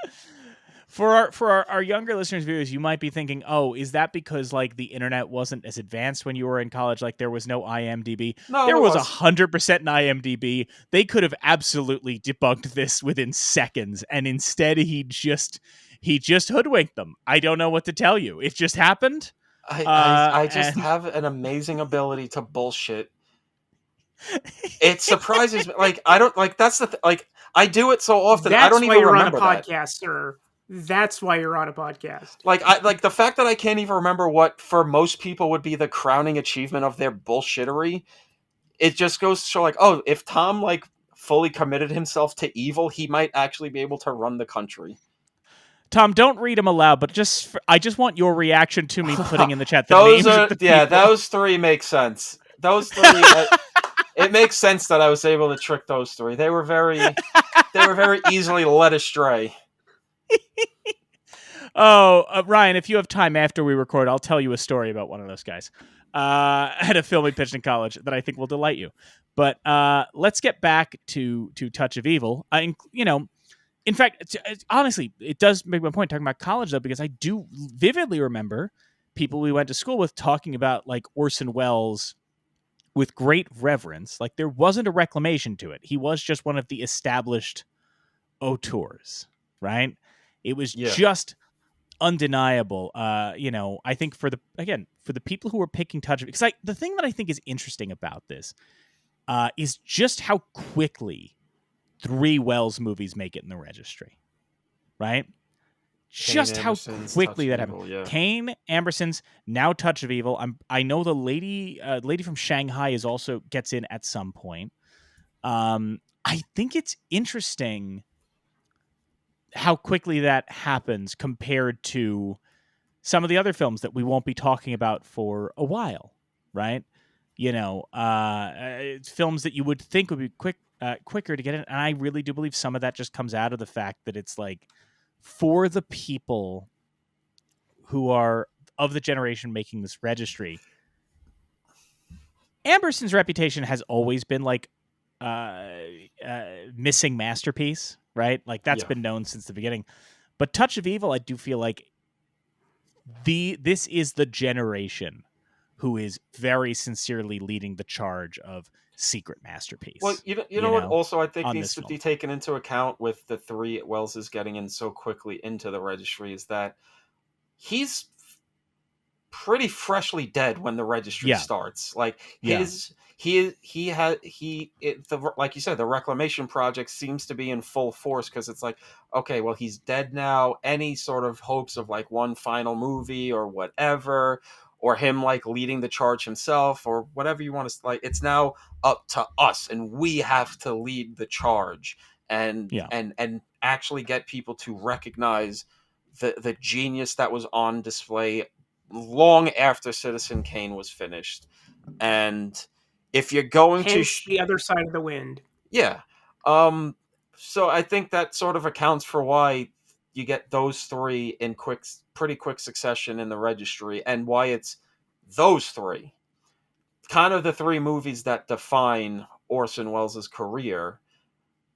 For our younger listeners and viewers, you might be thinking, oh, is that because like the internet wasn't as advanced when you were in college? Like there was no IMDb. No, there was 100% in IMDb. They could have absolutely debunked this within seconds, and instead he just hoodwinked them. I don't know what to tell you. It just happened. I just have an amazing ability to bullshit. It surprises me. Like I don't like that's the like I do it so often. I don't even remember that. That's why you're on a podcast, sir. That's why you're on a podcast. Like the fact that I can't even remember what for most people would be the crowning achievement of their bullshittery. It just goes to show like, oh, if Tom like fully committed himself to evil, he might actually be able to run the country. Tom, don't read them aloud, but I just want your reaction to me putting in the chat the those names of the people. Those 3 make sense. Those 3, it makes sense that I was able to trick those 3. They were very easily led astray. Ryan, if you have time after we record, I'll tell you a story about one of those guys. I had a film we pitched in college that I think will delight you. But let's get back to Touch of Evil. In fact, honestly, it does make my point talking about college, though, because I do vividly remember people we went to school with talking about like Orson Welles with great reverence. Like there wasn't a reclamation to it. He was just one of the established auteurs, right? It was just undeniable. I think for the people who are picking Touch of, because the thing that I think is interesting about this is just how quickly 3 Welles movies make it in the registry, right? Just how quickly that happened. Yeah. Kane, Ambersons, now Touch of Evil. I know the lady from Shanghai is also gets in at some point. I think it's interesting how quickly that happens compared to some of the other films that we won't be talking about for a while, right? It's films that you would think would be quicker to get in, and I really do believe some of that just comes out of the fact that it's like for the people who are of the generation making this registry. Amberson's reputation has always been like missing masterpiece, right? Like that's been known since the beginning. But Touch of Evil, I do feel like this is the generation who is very sincerely leading the charge of secret masterpiece. Well, you know what? Also, I think needs to be taken into account with the three Wells is getting in so quickly into the registry is that he's pretty freshly dead when the registry starts. Like like you said, the reclamation project seems to be in full force because it's like, okay, well, he's dead now. Any sort of hopes of like one final movie or whatever, or him like leading the charge himself or whatever you want to like, it's now up to us and we have to lead the charge and actually get people to recognize the genius that was on display long after Citizen Kane was finished. And if you're going the other side of the wind. Yeah. So I think that sort of accounts for why you get those three in pretty quick succession in the registry and why it's those three. Kind of the three movies that define Orson Welles' career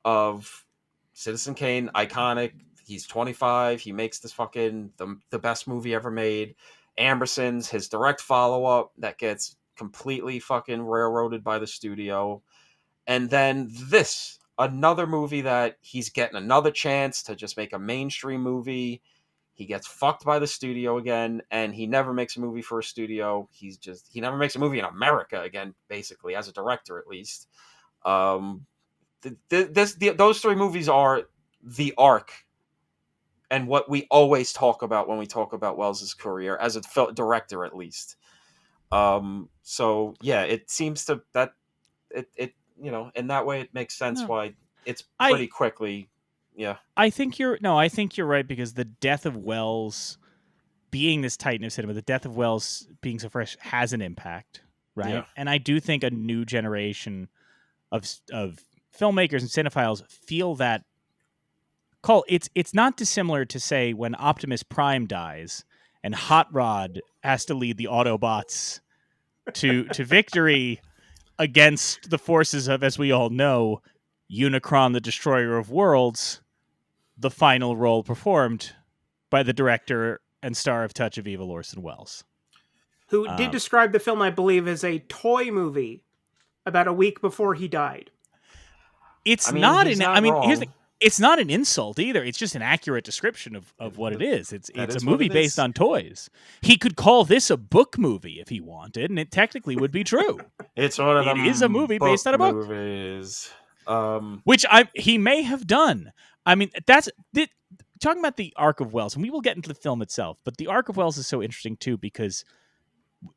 of Citizen Kane, iconic. He's 25. He makes this fucking the best movie ever made. Amberson's his direct follow-up that gets completely fucking railroaded by the studio. And then this, another movie that he's getting another chance to just make a mainstream movie. He gets fucked by the studio again, and he never makes a movie for a studio. He never makes a movie in America again, basically, as a director at least. Those three movies are the arc and what we always talk about when we talk about Welles' career as a director, at least. So yeah, it seems to that it in that way it makes sense why it's pretty quickly. Yeah, I think you're right because the death of Welles being this titan of cinema, the death of Welles being so fresh has an impact, right? Yeah. And I do think a new generation of filmmakers and cinephiles feel that call. It's not dissimilar to say when Optimus Prime dies and Hot Rod has to lead the Autobots to victory against the forces of, as we all know, Unicron, the Destroyer of Worlds, the final role performed by the director and star of Touch of Evil, Orson Welles. Who did describe the film, I believe, as a toy movie about a week before he died. It's here's it's not an insult either. It's just an accurate description of what it is. It's a movie based on toys. He could call this a book movie if he wanted, and it technically would be true. It's one of them. It is a movie based on a book. Movies. Which he may have done. I mean, talking about the arc of Welles, and we will get into the film itself, but the arc of Welles is so interesting too because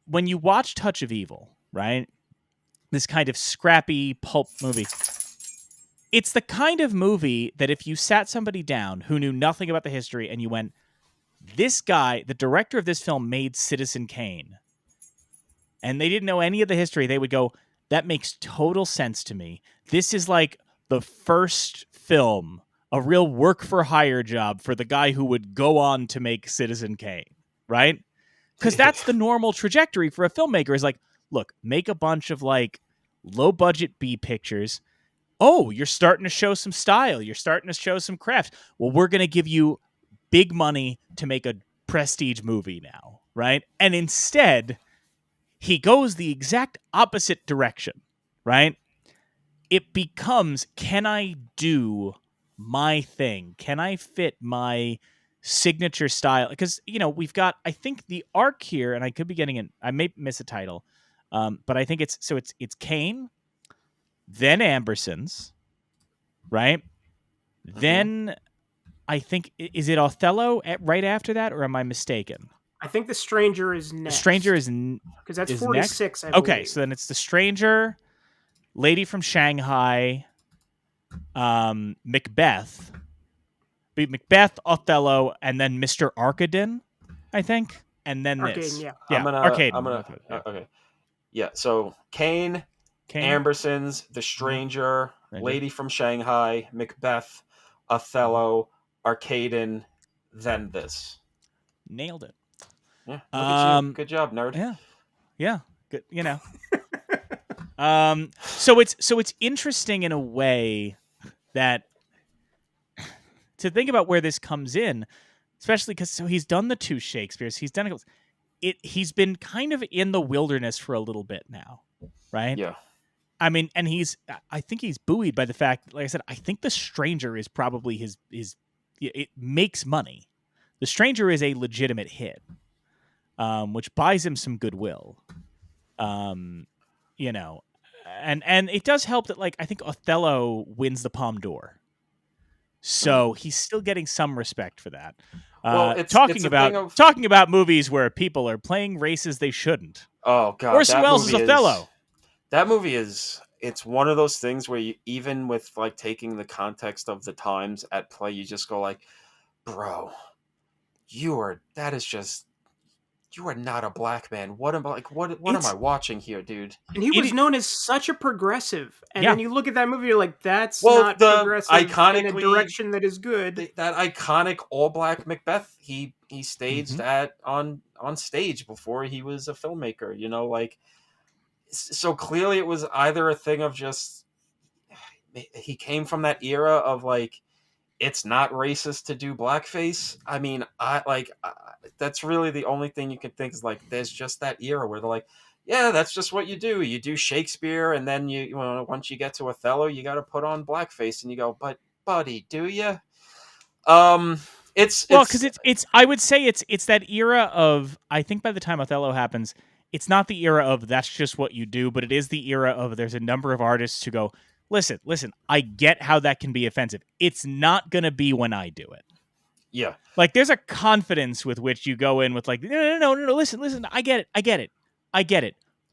when you watch Touch of Evil, right, this kind of scrappy pulp movie, it's the kind of movie that if you sat somebody down who knew nothing about the history and you went, this guy, the director of this film made Citizen Kane, and they didn't know any of the history, they would go, that makes total sense to me. This is like the first film, a real work for hire job for the guy who would go on to make Citizen Kane, right? Because that's the normal trajectory for a filmmaker is like, look, make a bunch of like low budget B pictures. Oh, you're starting to show some style. You're starting to show some craft. Well, we're going to give you big money to make a prestige movie now, right? And instead, he goes the exact opposite direction, right? It becomes, can I do my thing? Can I fit my signature style? Because, we've got, I think the arc here, and I could be getting it, I may miss a title, but I think it's Kane, then Ambersons, right? Mm-hmm. Then I think, is it Othello right after that, or am I mistaken? I think The Stranger is next. The Stranger is because that's 46. I believe. Okay, so then it's The Stranger, Lady from Shanghai, Macbeth, Othello, and then Mr. Arkadin, I think, and then Arcane, this. yeah. I'm gonna. Arkadin. Okay. Yeah. So Kane, Kane? Ambersons, The Stranger, Stranger. Lady from Shanghai, Macbeth, Othello, Arcaden, then this. Nailed it. Yeah. Look at you. Good job, nerd. Yeah. Good. So it's interesting in a way that to think about where this comes in, especially because he's done the 2 Shakespeares. He's done it. He's been kind of in the wilderness for a little bit now, right? Yeah. I mean, and I think he's buoyed by the fact, like I said, I think The Stranger is probably his it makes money. The Stranger is a legitimate hit, which buys him some goodwill. And it does help that, like, I think Othello wins the Palme d'Or. So he's still getting some respect for that. Well, talking about movies where people are playing races they shouldn't. Oh God, Orson Welles is Othello. That movie it's one of those things where you, even with like taking the context of the times at play, you just go like, bro, you are not a black man. What am I watching here, dude? And he was known as such a progressive. And then you look at that movie, you're like, that's not the progressive in a direction that is good. That iconic all-black Macbeth, he staged that on stage before he was a filmmaker, like, so clearly it was either a thing of just, he came from that era of like, it's not racist to do blackface. I mean, that's really the only thing you can think is like, there's just that era where they're like, yeah, that's just what you do. You do Shakespeare, and then once you get to Othello, you got to put on blackface, and you go, but buddy, do you? Because it's I would say it's that era of, I think by the time Othello happens, it's not the era of that's just what you do, but it is the era of there's a number of artists who go, listen, I get how that can be offensive. It's not going to be when I do it. Yeah. Like, there's a confidence with which you go in with like, no, listen, I get it.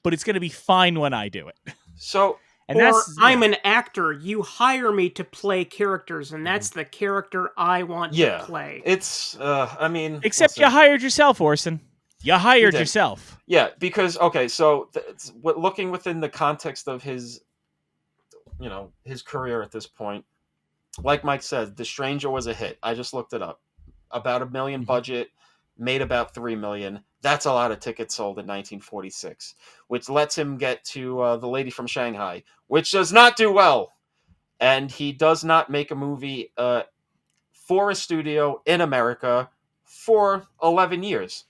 But it's going to be fine when I do it. So, I'm an actor. You hire me to play characters, and that's the character I want to play. It's, Except you hired yourself, Orson. You hired yourself. Yeah, because, okay, so looking within the context of his career at this point, like Mike said, The Stranger was a hit. I just looked it up. About $1 million budget, made about $3 million. That's a lot of tickets sold in 1946, which lets him get to The Lady from Shanghai, which does not do well. And he does not make a movie for a studio in America for 11 years.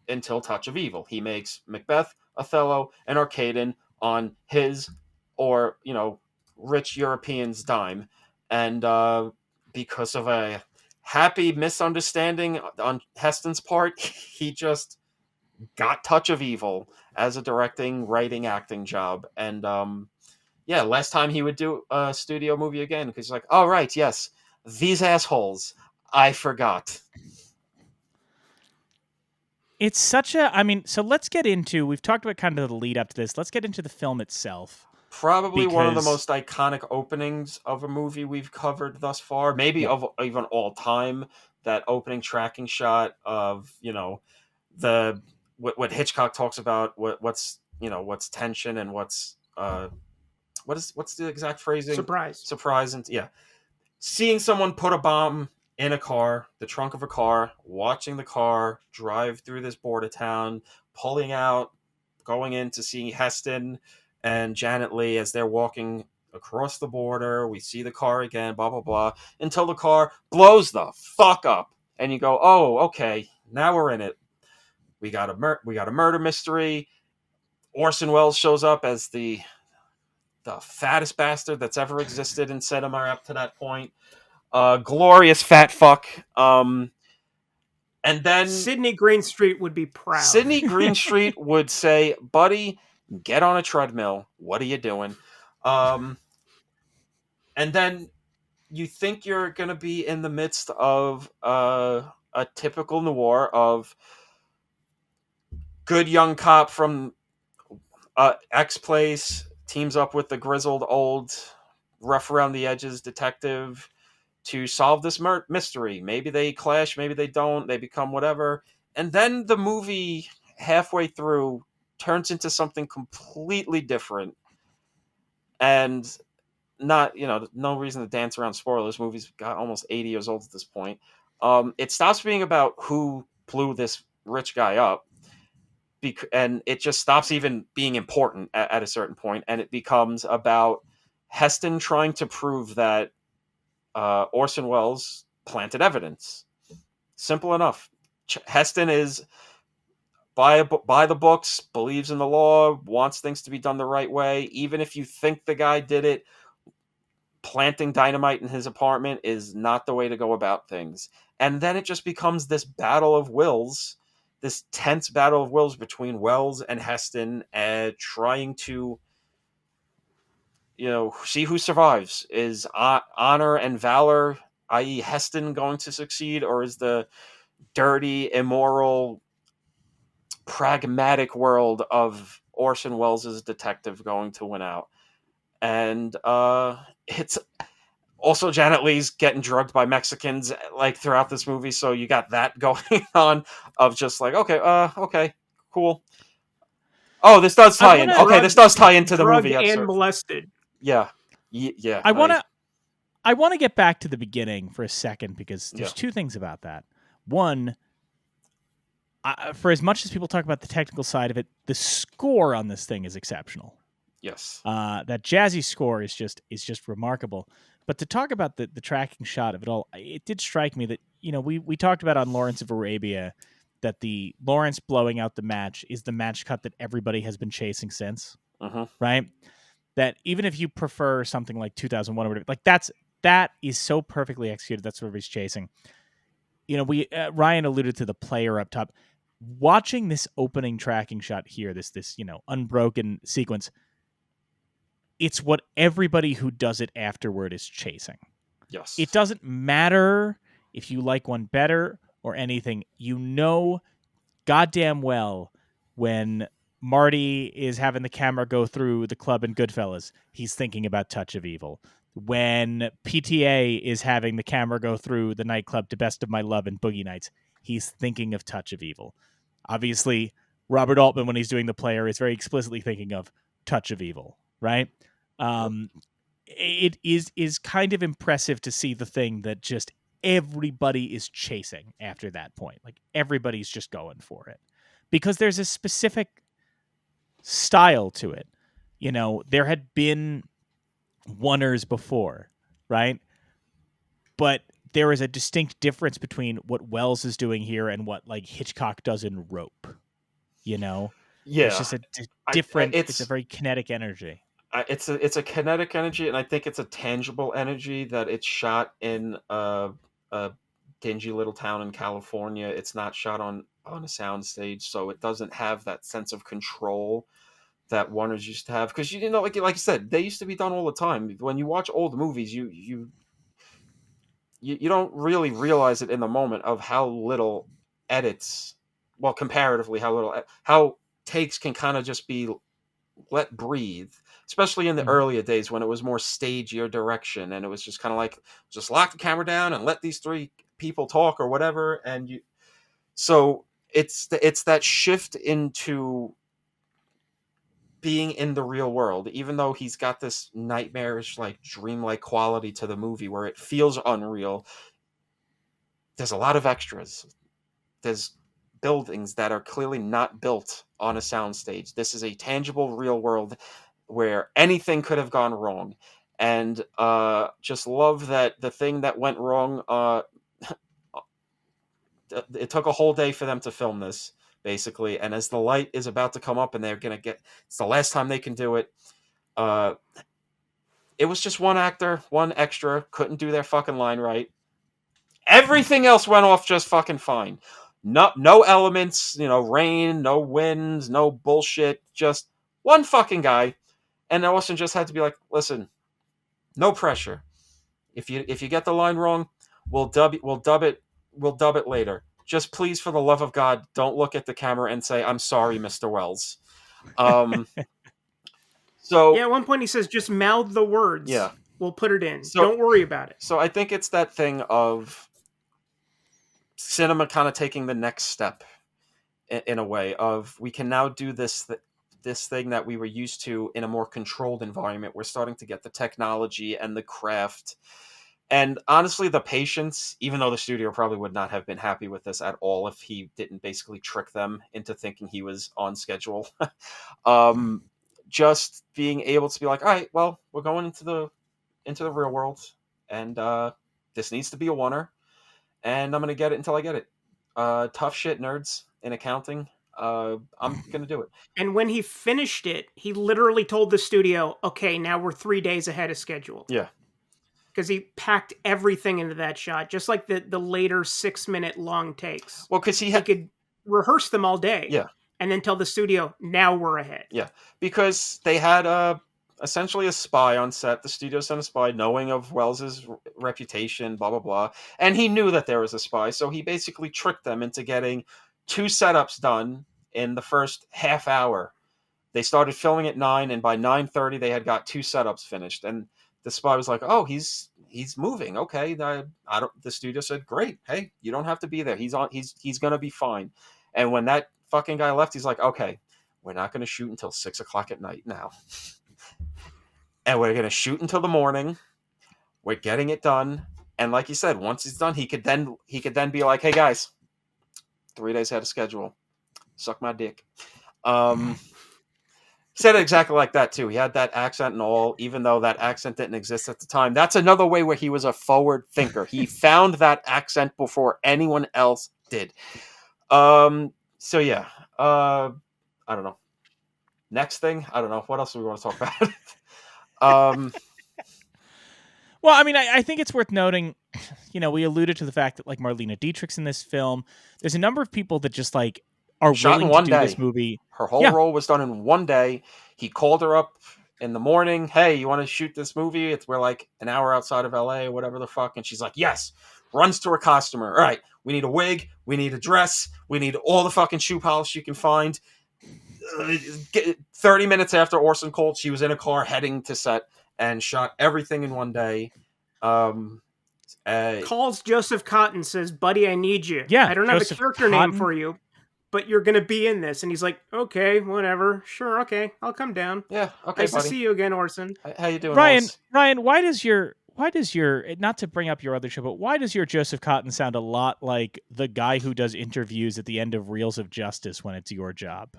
Until Touch of Evil. He makes Macbeth, Othello, and Arcaden on his or, rich Europeans' dime. And because of a happy misunderstanding on Heston's part, he just got Touch of Evil as a directing, writing, acting job. And last time he would do a studio movie again, because he's like, oh, right, yes, these assholes, I forgot. It's such a, so let's get into, we've talked about kind of the lead up to this. Let's get into the film itself. Probably one of the most iconic openings of a movie we've covered thus far, maybe of even all time. That opening tracking shot of, the what Hitchcock talks about, what's tension and what's the exact phrasing? Surprise. And seeing someone put a bomb in a car, the trunk of a car, watching the car drive through this border town, pulling out, going in to see Heston and Janet Leigh as they're walking across the border. We see the car again, blah, blah, blah, until the car blows the fuck up. And you go, oh, okay, now we're in it. We got a murder mystery. Orson Welles shows up as the fattest bastard that's ever existed in cinema up to that point. Glorious fat fuck. And then Sidney Greenstreet would be proud. Sidney Greenstreet would say, buddy, get on a treadmill. What are you doing? And then you think you're going to be in the midst of a typical noir of good young cop from X place teams up with the grizzled old rough around the edges detective to solve this mystery. Maybe they clash, maybe they don't, they become whatever. And then the movie halfway through turns into something completely different. And not, no reason to dance around spoilers. Movie's got almost 80 years old at this point. It stops being about who blew this rich guy up, and it just stops even being important at a certain point, and it becomes about Heston trying to prove that Orson Welles planted evidence. Simple enough. Heston is by the books, believes in the law, wants things to be done the right way. Even if you think the guy did it, planting dynamite in his apartment is not the way to go about things. And then it just becomes this battle of wills, this tense battle of wills between Welles and Heston, trying to, see who survives. Is honor and valor, i.e. Heston, going to succeed, or is the dirty, immoral, pragmatic world of Orson Welles' detective going to win out? And it's also Janet Leigh's getting drugged by Mexicans like throughout this movie, so you got that going on of just like, okay, cool. Oh, this does tie in. Okay, this does tie into the movie. And molested. Yeah. I want to get back to the beginning for a second, because there's two things about that. One, for as much as people talk about the technical side of it, the score on this thing is exceptional. Yes. That jazzy score is just remarkable. But to talk about the tracking shot of it all, it did strike me that, we talked about on Lawrence of Arabia that the Lawrence blowing out the match is the match cut that everybody has been chasing since, right? That even if you prefer something like 2001 or whatever, like that is so perfectly executed. That's what everybody's chasing. Ryan alluded to the player up top. Watching this opening tracking shot here, this unbroken sequence, it's what everybody who does it afterward is chasing. Yes. It doesn't matter if you like one better or anything. Goddamn well, when Marty is having the camera go through the club in Goodfellas, he's thinking about Touch of Evil. When PTA is having the camera go through the nightclub to Best of My Love and Boogie Nights, he's thinking of Touch of Evil. Obviously, Robert Altman, when he's doing the player, is very explicitly thinking of Touch of Evil, right? It is kind of impressive to see the thing that just everybody is chasing after that point. Like, everybody's just going for it because there's a specific style to it. There had been oneers before, right? But there is a distinct difference between what Welles is doing here and what like Hitchcock does in Rope. Yeah, it's just a different. It's a very kinetic energy. It's a kinetic energy, and I think it's a tangible energy that it's shot in a dingy little town in California. It's not shot on a sound stage, so it doesn't have that sense of control that Warner's used to have. Because like you said, they used to be done all the time. When you watch old movies, you don't really realize it in the moment of how little edits, well, comparatively, how takes can kind of just be let breathe, especially in the earlier days when it was more stagier direction, and it was just kind of like, just lock the camera down and let these three people talk or whatever. And so it's that shift into being in the real world, even though he's got this nightmarish, like dreamlike quality to the movie where it feels unreal. There's a lot of extras. There's buildings that are clearly not built on a soundstage. This is a tangible real world where anything could have gone wrong. And just love that the thing that went wrong, it took a whole day for them to film this, basically. And as the light is about to come up and it's the last time they can do it, it was just one actor, one extra, couldn't do their fucking line right. Everything else went off just fucking fine. No elements, rain, no winds, no bullshit, just one fucking guy. And Orson just had to be like, listen, no pressure. If you get the line wrong, we'll dub it later. Just please, for the love of God, don't look at the camera and say, "I'm sorry, Mr. Welles." So at one point he says, "Just mouth the words. Yeah. We'll put it in. So- Don't worry about it." So I think it's that thing of cinema kind of taking the next step in a way of we can now do this thing that we were used to in a more controlled environment. We're starting to get the technology and the craft. And honestly, the patience, even though the studio probably would not have been happy with this at all if he didn't basically trick them into thinking he was on schedule. Just being able to be like, all right, well, we're going into the real world, and this needs to be a oneer, and I'm going to get it until I get it. Tough shit, nerds in accounting. I'm going to do it. And when he finished it, he literally told the studio, "Okay, now we're 3 days ahead of schedule." Yeah. Because he packed everything into that shot, just like the later 6-minute long takes. Well, because he He could rehearse them all day. Yeah. And then tell the studio, "Now we're ahead." Yeah, because they had essentially a spy on set. The studio sent a spy, knowing of Wells's reputation, blah blah blah, and he knew that there was a spy. So he basically tricked them into getting 2 setups done in the first half hour. They started filming at 9, and by 9:30 they had got 2 setups finished. And the spy was like, "Oh, he's moving. Okay, the studio said, "Great. Hey, you don't have to be there. He's gonna be fine." And when that fucking guy left, he's like, "Okay, we're not going to shoot until 6:00 at night now, and we're going to shoot until the morning. We're getting it done." And like you said, once it's done, he could then be like, "Hey guys, 3 days ahead of schedule. Suck my dick." Said it exactly like that too. He had that accent and all, even though that accent didn't exist at the time. That's another way where he was a forward thinker. He found that accent before anyone else did. So yeah, I don't know. Next thing, I don't know. What else do we want to talk about? Well, I mean, I think it's worth noting, we alluded to the fact that like Marlene Dietrich's in this film. There's a number of people that just like are Shot in willing one to do day. this movie. Her whole role was done in one day. He called her up in the morning. "Hey, you want to shoot this movie? We're like an hour outside of LA or whatever the fuck." And she's like, "Yes." Runs to her costumer. "All right, we need a wig. We need a dress. We need all the fucking shoe polish you can find." 30 minutes after Orson called, she was in a car heading to set and shot everything in one day. Calls Joseph Cotton, says, "Buddy, I need you. Yeah, I don't have a Joseph character Cotton. name for you, but you're going to be in this." And he's like, "Okay, whatever. Sure, okay. I'll come down. Yeah, okay, Nice buddy. to see you again, Orson." How you doing, Ryan, Wallace? why does your not to bring up your other show, but why does your Joseph Cotton sound a lot like the guy who does interviews at the end of Reels of Justice when it's your job?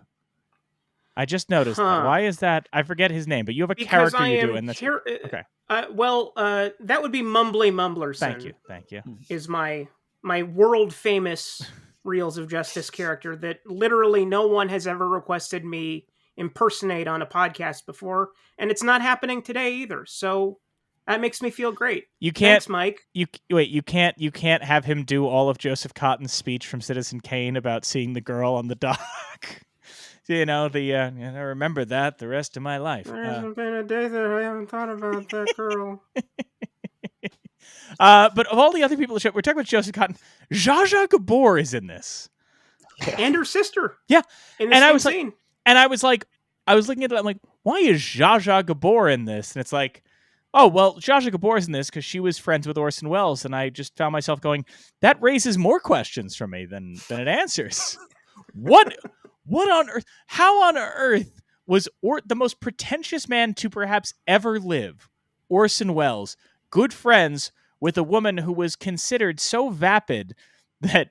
I just noticed that. Why is that? I forget his name, but you have a Because character you do, and that's okay. That would be Mumbly Mumblerson. Thank you. Is my world famous Reels of Justice character that literally no one has ever requested me impersonate on a podcast before, and it's not happening today either. So that makes me feel great. You can't, Thanks, Mike. You can't have him do all of Joseph Cotton's speech from Citizen Kane about seeing the girl on the dock. I remember that the rest of my life. There hasn't been a day that I haven't thought about that girl. But of all the other people in the show, we're talking about Joseph Cotton. Zsa Zsa Gabor is in this. And her sister. Yeah. In the And same I was scene. I was looking at it, I'm like, why is Zsa Zsa Gabor in this? And it's like, oh, well, Zsa Zsa Gabor is in this because she was friends with Orson Welles. And I just found myself going, that raises more questions for me than it answers. What on earth? How on earth was the most pretentious man to perhaps ever live, Orson Welles, good friends with a woman who was considered so vapid that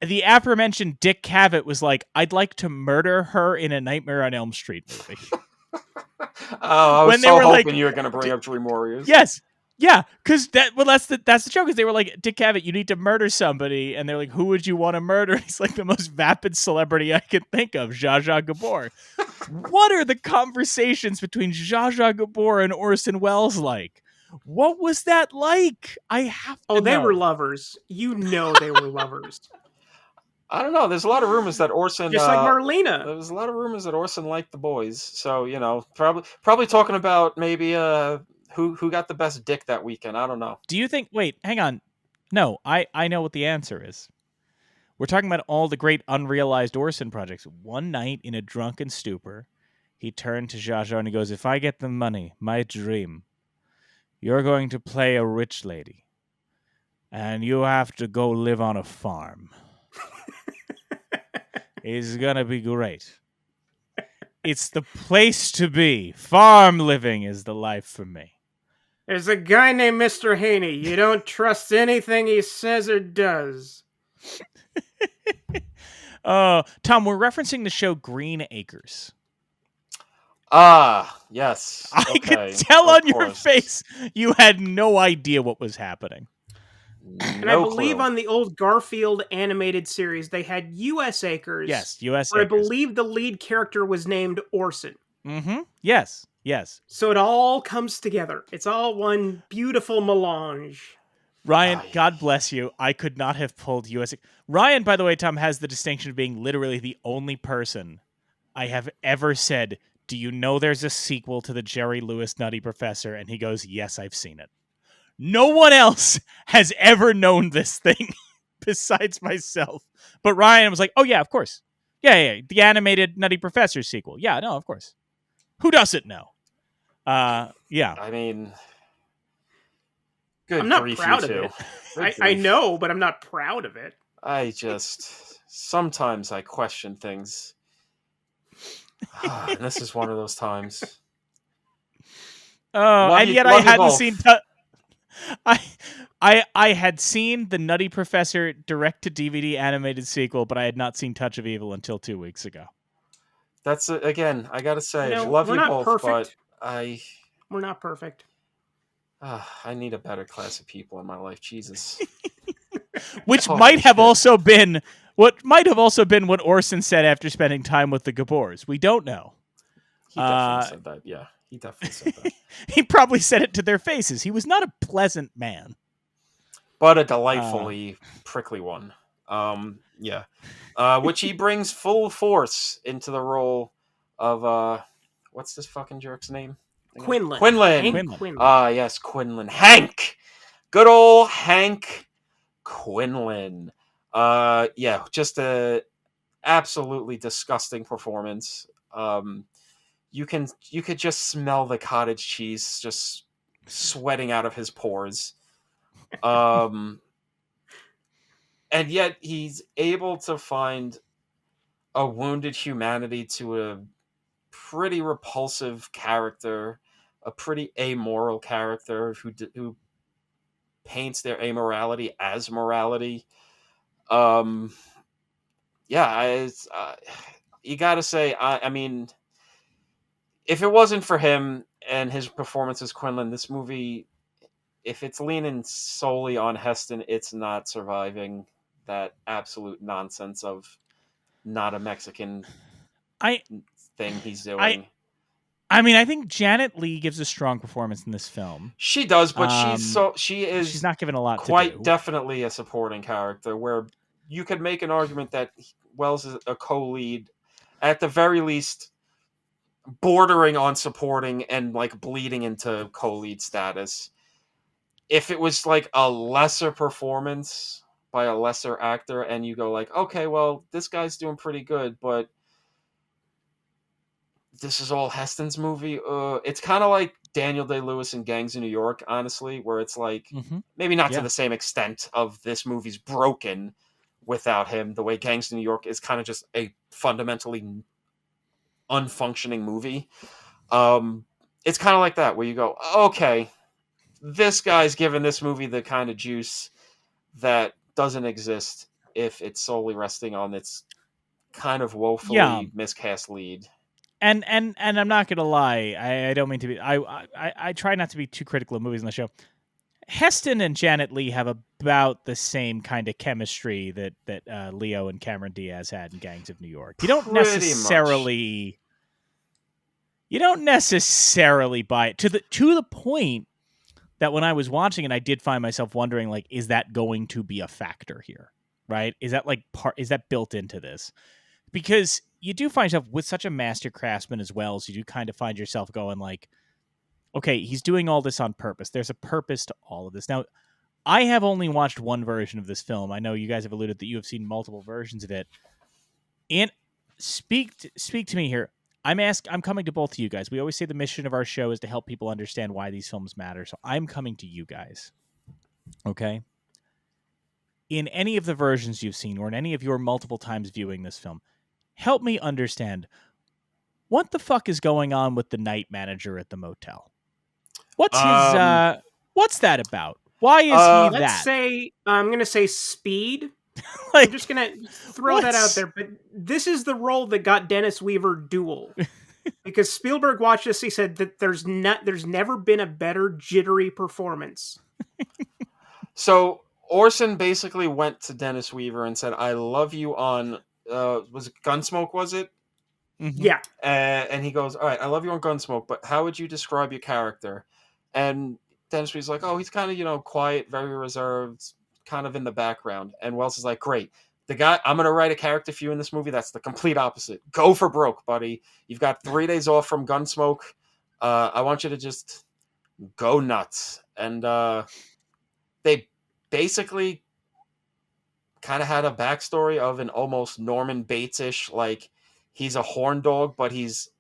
the aforementioned Dick Cavett was like, "I'd like to murder her in a Nightmare on Elm Street movie." I was When they so were hoping like- you were going to bring up Dream Warriors. Yes. Yeah, because that's the joke. Is they were like, Dick Cavett, you need to murder somebody, and they're like, who would you want to murder? And he's like, the most vapid celebrity I can think of, Zsa Zsa Gabor. What are the conversations between Zsa Zsa Gabor and Orson Welles like? What was that like? I have to Oh, they know. were lovers. You know they were lovers. I don't know. There's a lot of rumors that Orson, Just like Marlena. There's a lot of rumors that Orson liked the boys. So probably talking about maybe who got the best dick that weekend. I don't know. Do you think? Wait, hang on. No, I know what the answer is. We're talking about all the great unrealized Orson projects. One night in a drunken stupor, he turned to Zsa Zsa and he goes, "If I get the money, my dream, you're going to play a rich lady. And you have to go live on a farm. It's going to be great. It's the place to be. Farm living is the life for me." There's a guy named Mr. Haney. You don't trust anything he says or does. Tom, we're referencing the show Green Acres. Ah, yes. I Okay, could tell of on your course. face you had no idea what was happening. And I believe on the old Garfield animated series, they had U.S. Acres. Yes, U.S. where I Acres. believe the lead character was named Orson. Mm-hmm. Yes. So it all comes together. It's all one beautiful melange. Ryan, God bless you. I could not have pulled U.S. Ryan, by the way, Tom, has the distinction of being literally the only person I have ever said, "Do you know there's a sequel to the Jerry Lewis Nutty Professor?" And he goes, "Yes, I've seen it." No one else has ever known this thing besides myself. But Ryan was like, "Oh, yeah, of course. Yeah. The animated Nutty Professor sequel. Yeah, no, of course. Who doesn't know?" Yeah. I mean, good I'm not grief, proud you of two. it. Good I grief. know, but I'm not proud of it. Sometimes I question things. And this is one of those times. Oh, Love and you- yet love I you hadn't both. seen. I had seen the Nutty Professor direct to DVD animated sequel, but I had not seen Touch of Evil until 2 weeks ago. That's again. I gotta say, love we're you not both, perfect. but We're not perfect. I need a better class of people in my life. Jesus. Which Holy might have shit. also been what Orson said after spending time with the Gabors. We don't know. He definitely said that. Yeah, he definitely said that. He probably said it to their faces. He was not a pleasant man. But a delightfully prickly one. Yeah. Which he brings full force into the role of what's this fucking jerk's name? Quinlan. Quinlan. Hank Quinlan. Yes, Quinlan. Hank. Good old Hank Quinlan. Yeah, just a absolutely disgusting performance. You could just smell the cottage cheese just sweating out of his pores. And yet he's able to find a wounded humanity to a pretty repulsive character, a pretty amoral character who paints their amorality as morality. Yeah, you got to say, I mean, if it wasn't for him and his performance as Quinlan, this movie, if it's leaning solely on Heston, it's not surviving that absolute nonsense of not a Mexican thing he's doing. I mean, I think Janet Leigh gives a strong performance in this film. She does, but she's not given a lot quite to do. Definitely a supporting character where you could make an argument that Welles is a co-lead, at the very least bordering on supporting and like bleeding into co-lead status. If it was like a lesser performance by a lesser actor and you go like, okay, well, this guy's doing pretty good, but this is all Heston's movie. It's kind of like Daniel Day-Lewis in Gangs of New York, honestly, where it's like, maybe not to the same extent of this movie's broken without him, the way Gangs of New York is kind of just a fundamentally unfunctioning movie. It's kind of like that, where you go, okay, this guy's given this movie the kind of juice that doesn't exist if it's solely resting on its kind of woefully miscast lead. And I'm not gonna lie, I don't mean to be. I try not to be too critical of movies on the show. Heston and Janet Leigh have about the same kind of chemistry that Leo and Cameron Diaz had in Gangs of New York. You don't necessarily buy it to the point that when I was watching it, I did find myself wondering, like, is that going to be a factor here? Right? Is that is that built into this? Because you do find yourself with such a master craftsman as well, so you do kind of find yourself going like, okay, he's doing all this on purpose. There's a purpose to all of this. Now, I have only watched one version of this film. I know you guys have alluded that you have seen multiple versions of it. And speak to me here. I'm coming to both of you guys. We always say the mission of our show is to help people understand why these films matter. So I'm coming to you guys. Okay? In any of the versions you've seen or in any of your multiple times viewing this film, help me understand what the fuck is going on with the night manager at the motel. What's that about? Why is he let's that? say I'm going to say speed. Like, I'm just going to throw that out there, but this is the role that got Dennis Weaver Duel. Because Spielberg watched this, he said that there's never been a better jittery performance. So Orson basically went to Dennis Weaver and said, "I love you on was it Gunsmoke? Was it?" Mm-hmm. Yeah. And he goes, "All right, I love you on Gunsmoke, but how would you describe your character?" And Dennis Weaver's like, "Oh, he's kind of quiet, very reserved, kind of in the background." And Wells is like, "Great. The guy, I'm going to write a character for you in this movie that's the complete opposite. Go for broke, buddy. You've got 3 days off from Gunsmoke. I want you to just go nuts." And they basically kind of had a backstory of an almost Norman Bates-ish, like he's a horn dog, but his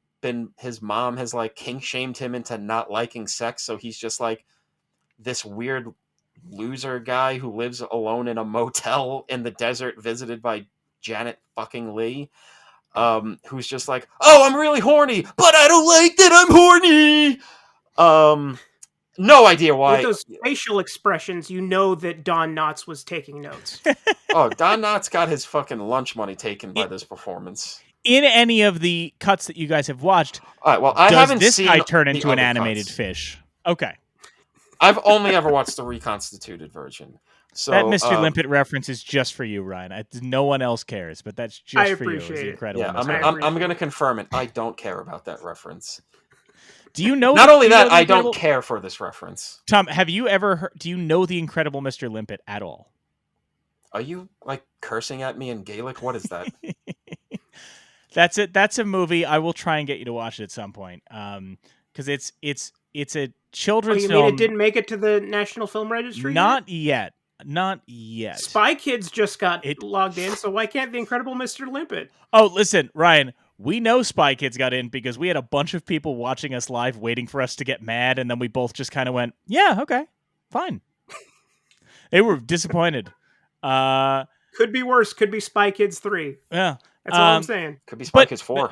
mom has like kink shamed him into not liking sex. So he's just like this weird loser guy who lives alone in a motel in the desert, visited by Janet fucking Leigh, who's just like, "Oh, I'm really horny, but I don't like that I'm horny." No idea why. With those facial expressions, you know that Don Knotts was taking notes. Oh, Don Knotts got his fucking lunch money taken by this performance. In any of the cuts that you guys have watched, all right, well, I does haven't this seen guy turn the into an other animated cuts. fish? Okay. I've only ever watched the reconstituted version. So That Mr. Limpet reference is just for you, Ryan. No one else cares, but that's just for you. It's incredible. Yeah, Mr. I'm going to confirm it. I don't care about that reference. Do you know? Not only that, I don't care for this reference. Tom, have you ever heard? Do you know the Incredible Mr. Limpet at all? Are you like cursing at me in Gaelic? What is that? That's it. That's a movie. I will try and get you to watch it at some point. Because it's a children's you film. mean it didn't make it to the National Film Registry? Not yet. Not yet. Spy Kids just got logged in, so why can't the Incredible Mr. Limpet? Oh, listen, Ryan. We know Spy Kids got in because we had a bunch of people watching us live waiting for us to get mad, and then we both just kind of went, "Yeah, okay, fine." They were disappointed. Could be worse. Could be Spy Kids 3. Yeah. That's all I'm saying. Could be Spy Kids 4.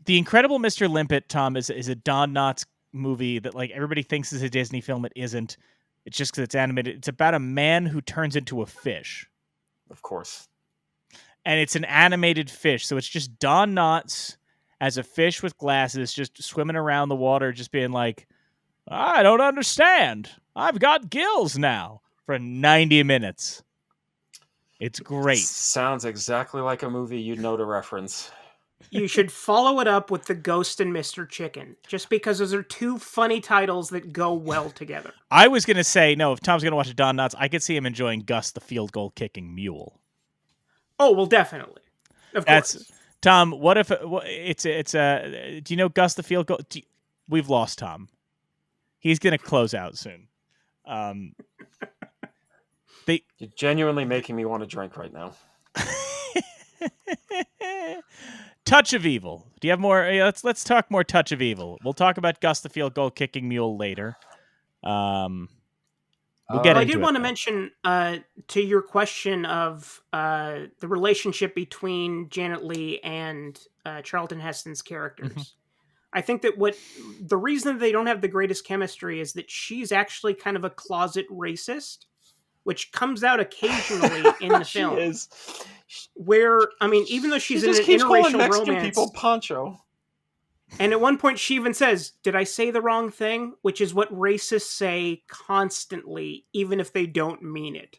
The Incredible Mr. Limpet, Tom, is a Don Knotts movie that like everybody thinks is a Disney film. It isn't. It's just because it's animated. It's about a man who turns into a fish. Of course. And it's an animated fish. So it's just Don Knotts as a fish with glasses just swimming around the water, just being like, "I don't understand. I've got gills now," for 90 minutes. It's great. Sounds exactly like a movie you'd know to reference. You should follow it up with The Ghost and Mr. Chicken, just because those are two funny titles that go well together. I was going to say, no, if Tom's going to watch a Don Knotts, I could see him enjoying Gus the field goal kicking mule. Oh, well, definitely. Of course. Tom, what if do you know Gus the field goal? We've lost Tom. He's going to close out soon. You're genuinely making me want to drink right now. Touch of Evil. Do you have more? Let's talk more Touch of Evil. We'll talk about Gus the field goal kicking mule later. We'll get into it. I did want to mention to your question of the relationship between Janet Leigh and Charlton Heston's characters. Mm-hmm. I think that the reason they don't have the greatest chemistry is that she's actually kind of a closet racist, which comes out occasionally in the film. She is. Where, I mean, even though she's in an interracial Mexican romance, people poncho. And at one point she even says, "Did I say the wrong thing?" Which is what racists say constantly, even if they don't mean it.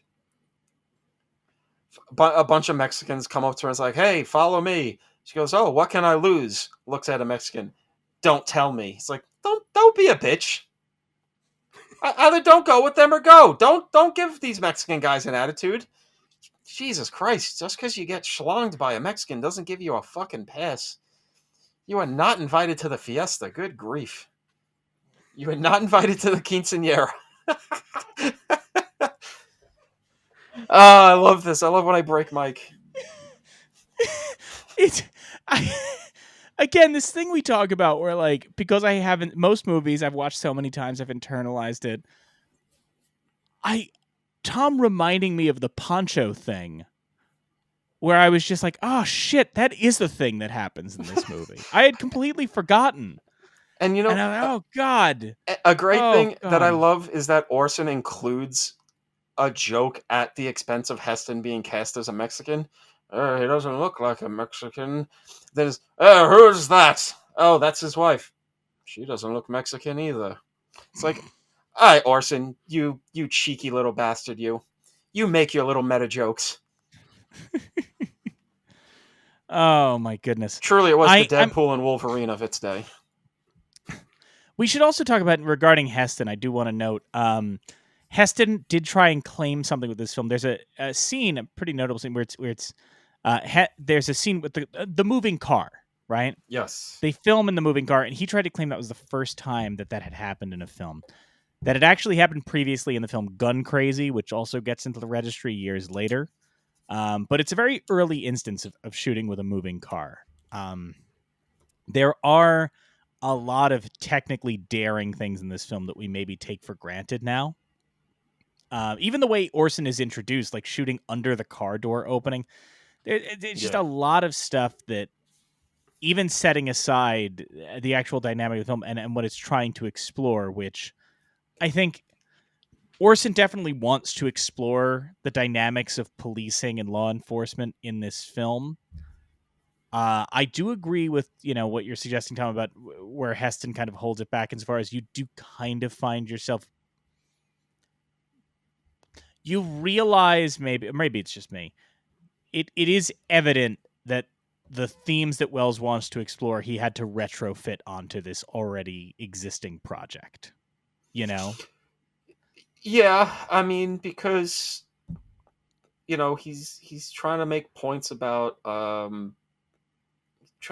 But a bunch of Mexicans come up to her and is like, "Hey, follow me." She goes, "Oh, what can I lose?" Looks at a Mexican. "Don't tell me." It's like, don't be a bitch. Either don't go with them or go. Don't give these Mexican guys an attitude. Jesus Christ, just because you get schlonged by a Mexican doesn't give you a fucking pass. You are not invited to the fiesta. Good grief. You are not invited to the quinceañera. I love this. I love when I break Mike. again, this thing we talk about where, like, because I haven't, most movies I've watched so many times, I've internalized it. Tom reminding me of the poncho thing, where I was just like, oh shit, that is the thing that happens in this movie. I had completely forgotten. And And oh God. a great Oh, thing that I God. love is that Orson includes a joke at the expense of Heston being cast as a Mexican. He doesn't look like a Mexican. There's, who's that? Oh, that's his wife. She doesn't look Mexican either. It's like, all right, Orson, you cheeky little bastard, you make your little meta jokes. Oh my goodness. Truly, it was the Deadpool and Wolverine of its day. We should also talk about, regarding Heston, I do want to note, Heston did try and claim something with this film. There's a scene, a pretty notable scene, where it's there's a scene with the moving car, right? Yes. They film in the moving car, and he tried to claim that was the first time that had happened in a film. That had actually happened previously in the film Gun Crazy, which also gets into the registry years later. But it's a very early instance of shooting with a moving car. There are a lot of technically daring things in this film that we maybe take for granted now. Even the way Orson is introduced, like shooting under the car door opening, it's just a lot of stuff that, even setting aside the actual dynamic of the film and what it's trying to explore, which I think Orson definitely wants to explore the dynamics of policing and law enforcement in this film. I do agree with, what you're suggesting, Tom, about where Heston kind of holds it back, as far as you do kind of find yourself, you realize, maybe it's just me, it is evident that the themes that Welles wants to explore, he had to retrofit onto this already existing project, Yeah, I mean, because, he's trying to make points about,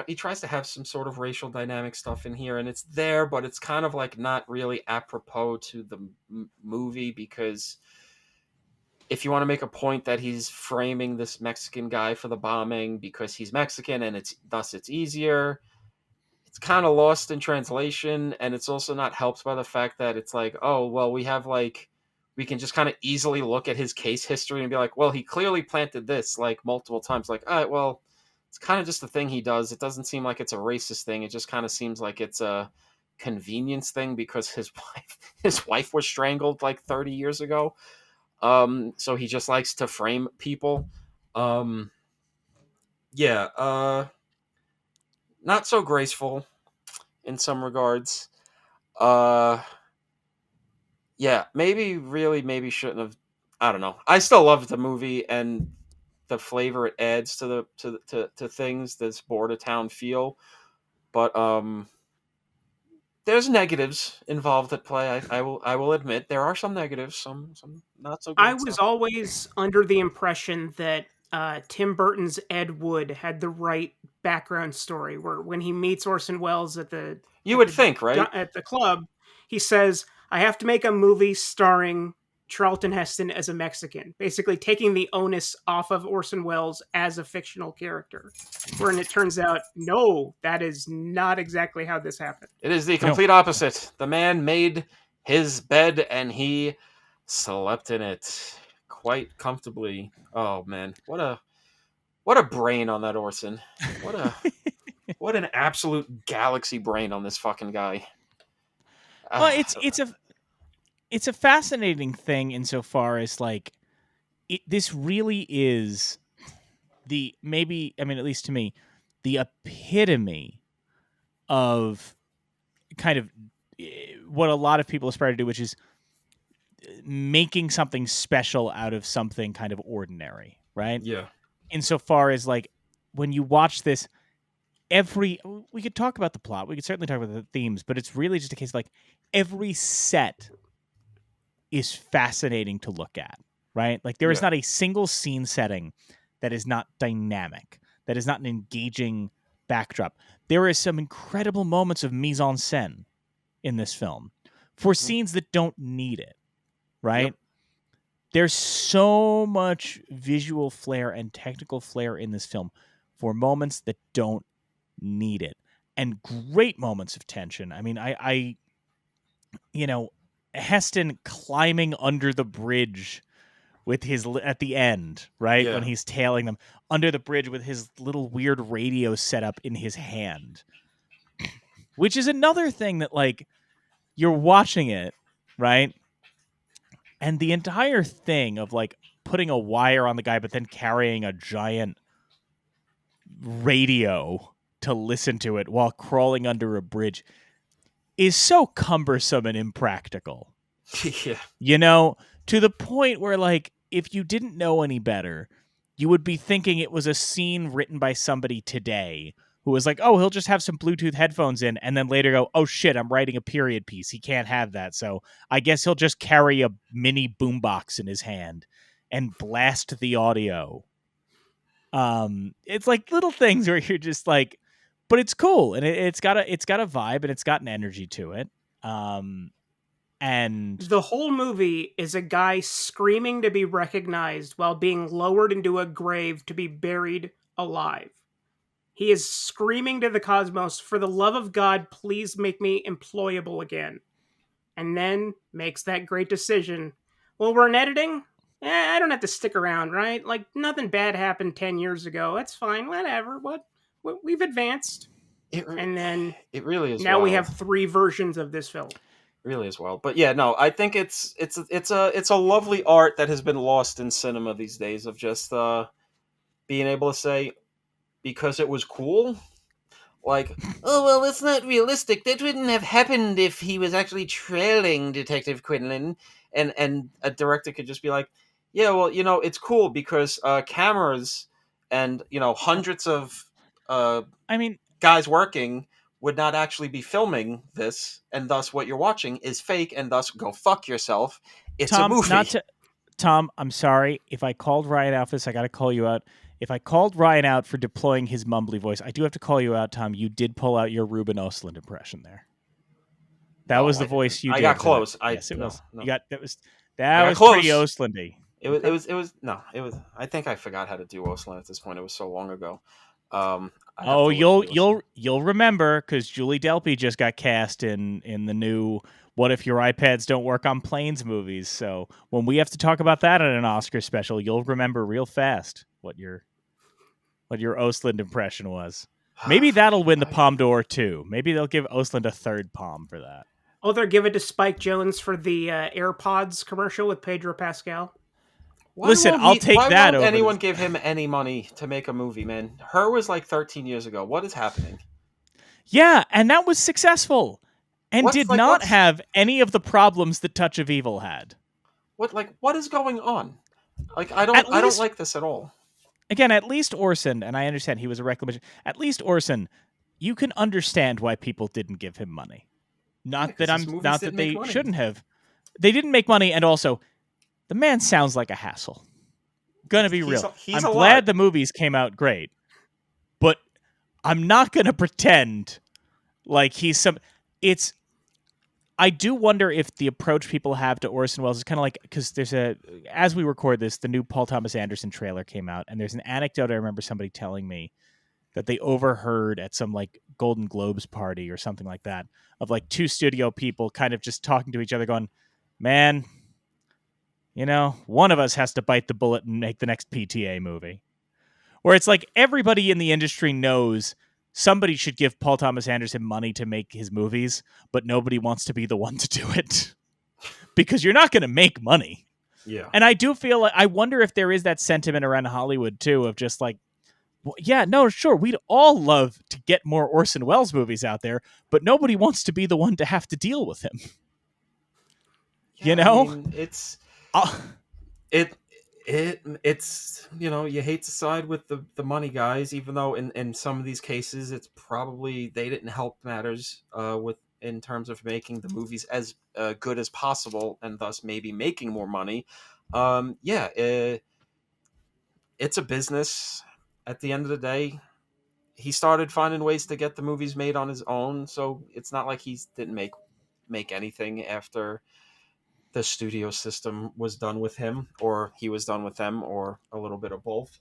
he tries to have some sort of racial dynamic stuff in here, and it's there, but it's kind of like not really apropos to the movie, because if you want to make a point that he's framing this Mexican guy for the bombing because he's Mexican and it's easier, it's kind of lost in translation, and it's also not helped by the fact that it's like, oh, well, we can just kind of easily look at his case history and be like, well, he clearly planted this like multiple times. Like, all right, well, it's kind of just the thing he does. It doesn't seem like it's a racist thing. It just kind of seems like it's a convenience thing because his wife was strangled like 30 years ago. So he just likes to frame people. Not so graceful in some regards. Maybe shouldn't have. I don't know. I still love the movie and the flavor it adds to things. This border town feel, but there's negatives involved at play. I will admit there are some negatives, some not so good. I was always under the impression that Tim Burton's Ed Wood had the right background story, where when he meets Orson Welles at the club, he says, "I have to make a movie starring Charlton Heston as a Mexican," basically taking the onus off of Orson Welles as a fictional character. Wherein it turns out, no, that is not exactly how this happened. It is the complete opposite. The man made his bed and he slept in it quite comfortably. Oh man, what a brain on that Orson. What an absolute galaxy brain on this fucking guy. Well, it's a fascinating thing insofar as like this really is at least to me, the epitome of kind of what a lot of people aspire to do, which is making something special out of something kind of ordinary, right? Yeah. Insofar as like when you watch this, we could talk about the plot, we could certainly talk about the themes, but it's really just a case of like every set is fascinating to look at, right? Like there is not a single scene setting that is not dynamic, that is not an engaging backdrop. There is some incredible moments of mise en scène in this film for scenes that don't need it, right? Yep. There's so much visual flair and technical flair in this film for moments that don't need it. and great moments of tension. I mean, I Heston climbing under the bridge with his at the end, right? Yeah. When he's tailing them under the bridge with his little weird radio setup in his hand. Which is another thing that, like, you're watching it, right? And the entire thing of, like, putting a wire on the guy but then carrying a giant radio to listen to it while crawling under a bridge is so cumbersome and impractical. Yeah. To the point where, like, if you didn't know any better, you would be thinking it was a scene written by somebody today who was like, oh, he'll just have some Bluetooth headphones in, and then later go, oh shit, I'm writing a period piece. He can't have that. So I guess he'll just carry a mini boombox in his hand and blast the audio. It's like little things where you're just like, but it's cool, and it's got a vibe, and it's got an energy to it. And the whole movie is a guy screaming to be recognized while being lowered into a grave to be buried alive. He is screaming to the cosmos, for the love of God, please make me employable again. And then makes that great decision. Well, we're in editing? I don't have to stick around, right? Like, nothing bad happened 10 years ago. That's fine, whatever. What? We've advanced. And then it really is. Now wild. we have 3 versions of this film. Really as well. But yeah, no, I think it's a lovely art that has been lost in cinema these days, of just being able to say, because it was cool, like, oh well, that's not realistic, that wouldn't have happened if he was actually trailing Detective Quinlan, and a director could just be like, yeah, well, it's cool because cameras and hundreds of guys working would not actually be filming this, and thus what you're watching is fake, and thus go fuck yourself. It's a movie. Tom, I'm sorry. If I called Ryan out for this, I got to call you out. If I called Ryan out for deploying his mumbly voice, I do have to call you out, Tom. You did pull out your Ruben Östlund impression there. That was the voice you did. I got close. Yes, it was. No. You got that was close. pretty Östlandy. It was. I think I forgot how to do Östlund at this point. It was so long ago. You'll remember, because Julie Delpy just got cast in the new "What If Your iPads Don't Work on Planes" movies. So when we have to talk about that in an Oscar special, you'll remember real fast what your Östlund impression was. Maybe that'll win the Palme d'Or too. Maybe they'll give Östlund a 3rd Palme for that. Oh, they'll give it to Spike Jonze for the AirPods commercial with Pedro Pascal. Listen, I'll take that. Why won't anyone give him any money to make a movie, man? Her was like 13 years ago. What is happening? Yeah, and that was successful, and did not have any of the problems that Touch of Evil had. What is going on? Like, I don't like this at all. Again, at least Orson, and I understand he was a reclamation. At least Orson, you can understand why people didn't give him money. Not that they shouldn't have. They didn't make money, and also, the man sounds like a hassle. Gonna be real. I'm glad the movies came out great, but I'm not gonna pretend like he's some. I do wonder if the approach people have to Orson Welles is kind of like, because as we record this, the new Paul Thomas Anderson trailer came out, and there's an anecdote I remember somebody telling me that they overheard at some like Golden Globes party or something like that, of like 2 studio people kind of just talking to each other going, man, one of us has to bite the bullet and make the next PTA movie. Where it's like everybody in the industry knows somebody should give Paul Thomas Anderson money to make his movies, but nobody wants to be the one to do it because you're not going to make money. Yeah. And I do feel like, I wonder if there is that sentiment around Hollywood too, of just like, well, yeah, no, sure, we'd all love to get more Orson Welles movies out there, but nobody wants to be the one to have to deal with him. Yeah, I mean, it's you hate to side with the money guys, even though in some of these cases it's probably they didn't help matters in terms of making the movies as good as possible, and thus maybe making more money. It's a business. At the end of the day, he started finding ways to get the movies made on his own, so it's not like he didn't make anything after the studio system was done with him, or he was done with them, or a little bit of both.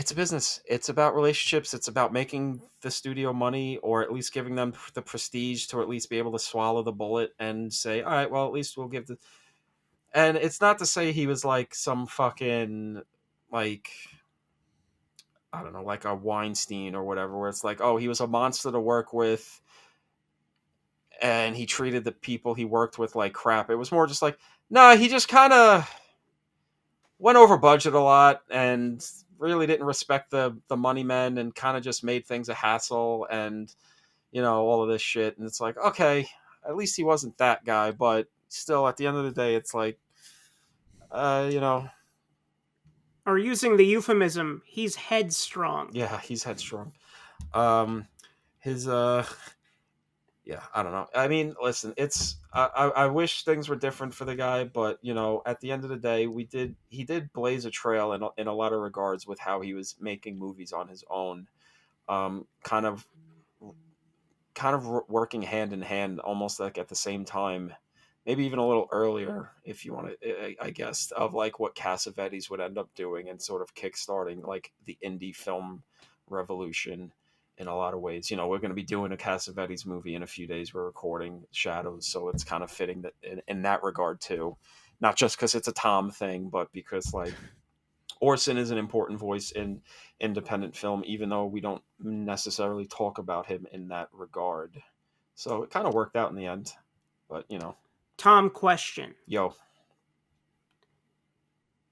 it's a business. It's about relationships. It's about making the studio money, or at least giving them the prestige to at least be able to swallow the bullet and say, all right, well, at least we'll give the. And it's not to say he was like some fucking, like, I don't know, like a Weinstein or whatever, where it's like, oh, he was a monster to work with and he treated the people he worked with like crap. It was more just like, nah, he just kind of went over budget a lot and really didn't respect the money men and kind of just made things a hassle and, you know, all of this shit. And it's like, okay, at least he wasn't that guy, but still at the end of the day, it's like, you know. Or using the euphemism, he's headstrong. Yeah, he's headstrong. His yeah, I don't know. I mean, listen, it's I wish things were different for the guy, but you know, at the end of the day, he did blaze a trail in a lot of regards with how he was making movies on his own, kind of working hand in hand, almost like at the same time, maybe even a little earlier, if you want to, I guess, of like what Cassavetes would end up doing and sort of kickstarting like the indie film revolution. In a lot of ways, you know, we're going to be doing a Cassavetes movie in a few days. We're recording Shadows, so it's kind of fitting that in that regard too, not just because it's a Tom thing, but because like Orson is an important voice in independent film, even though we don't necessarily talk about him in that regard. So it kind of worked out in the end, but you know. Tom, question. Yo.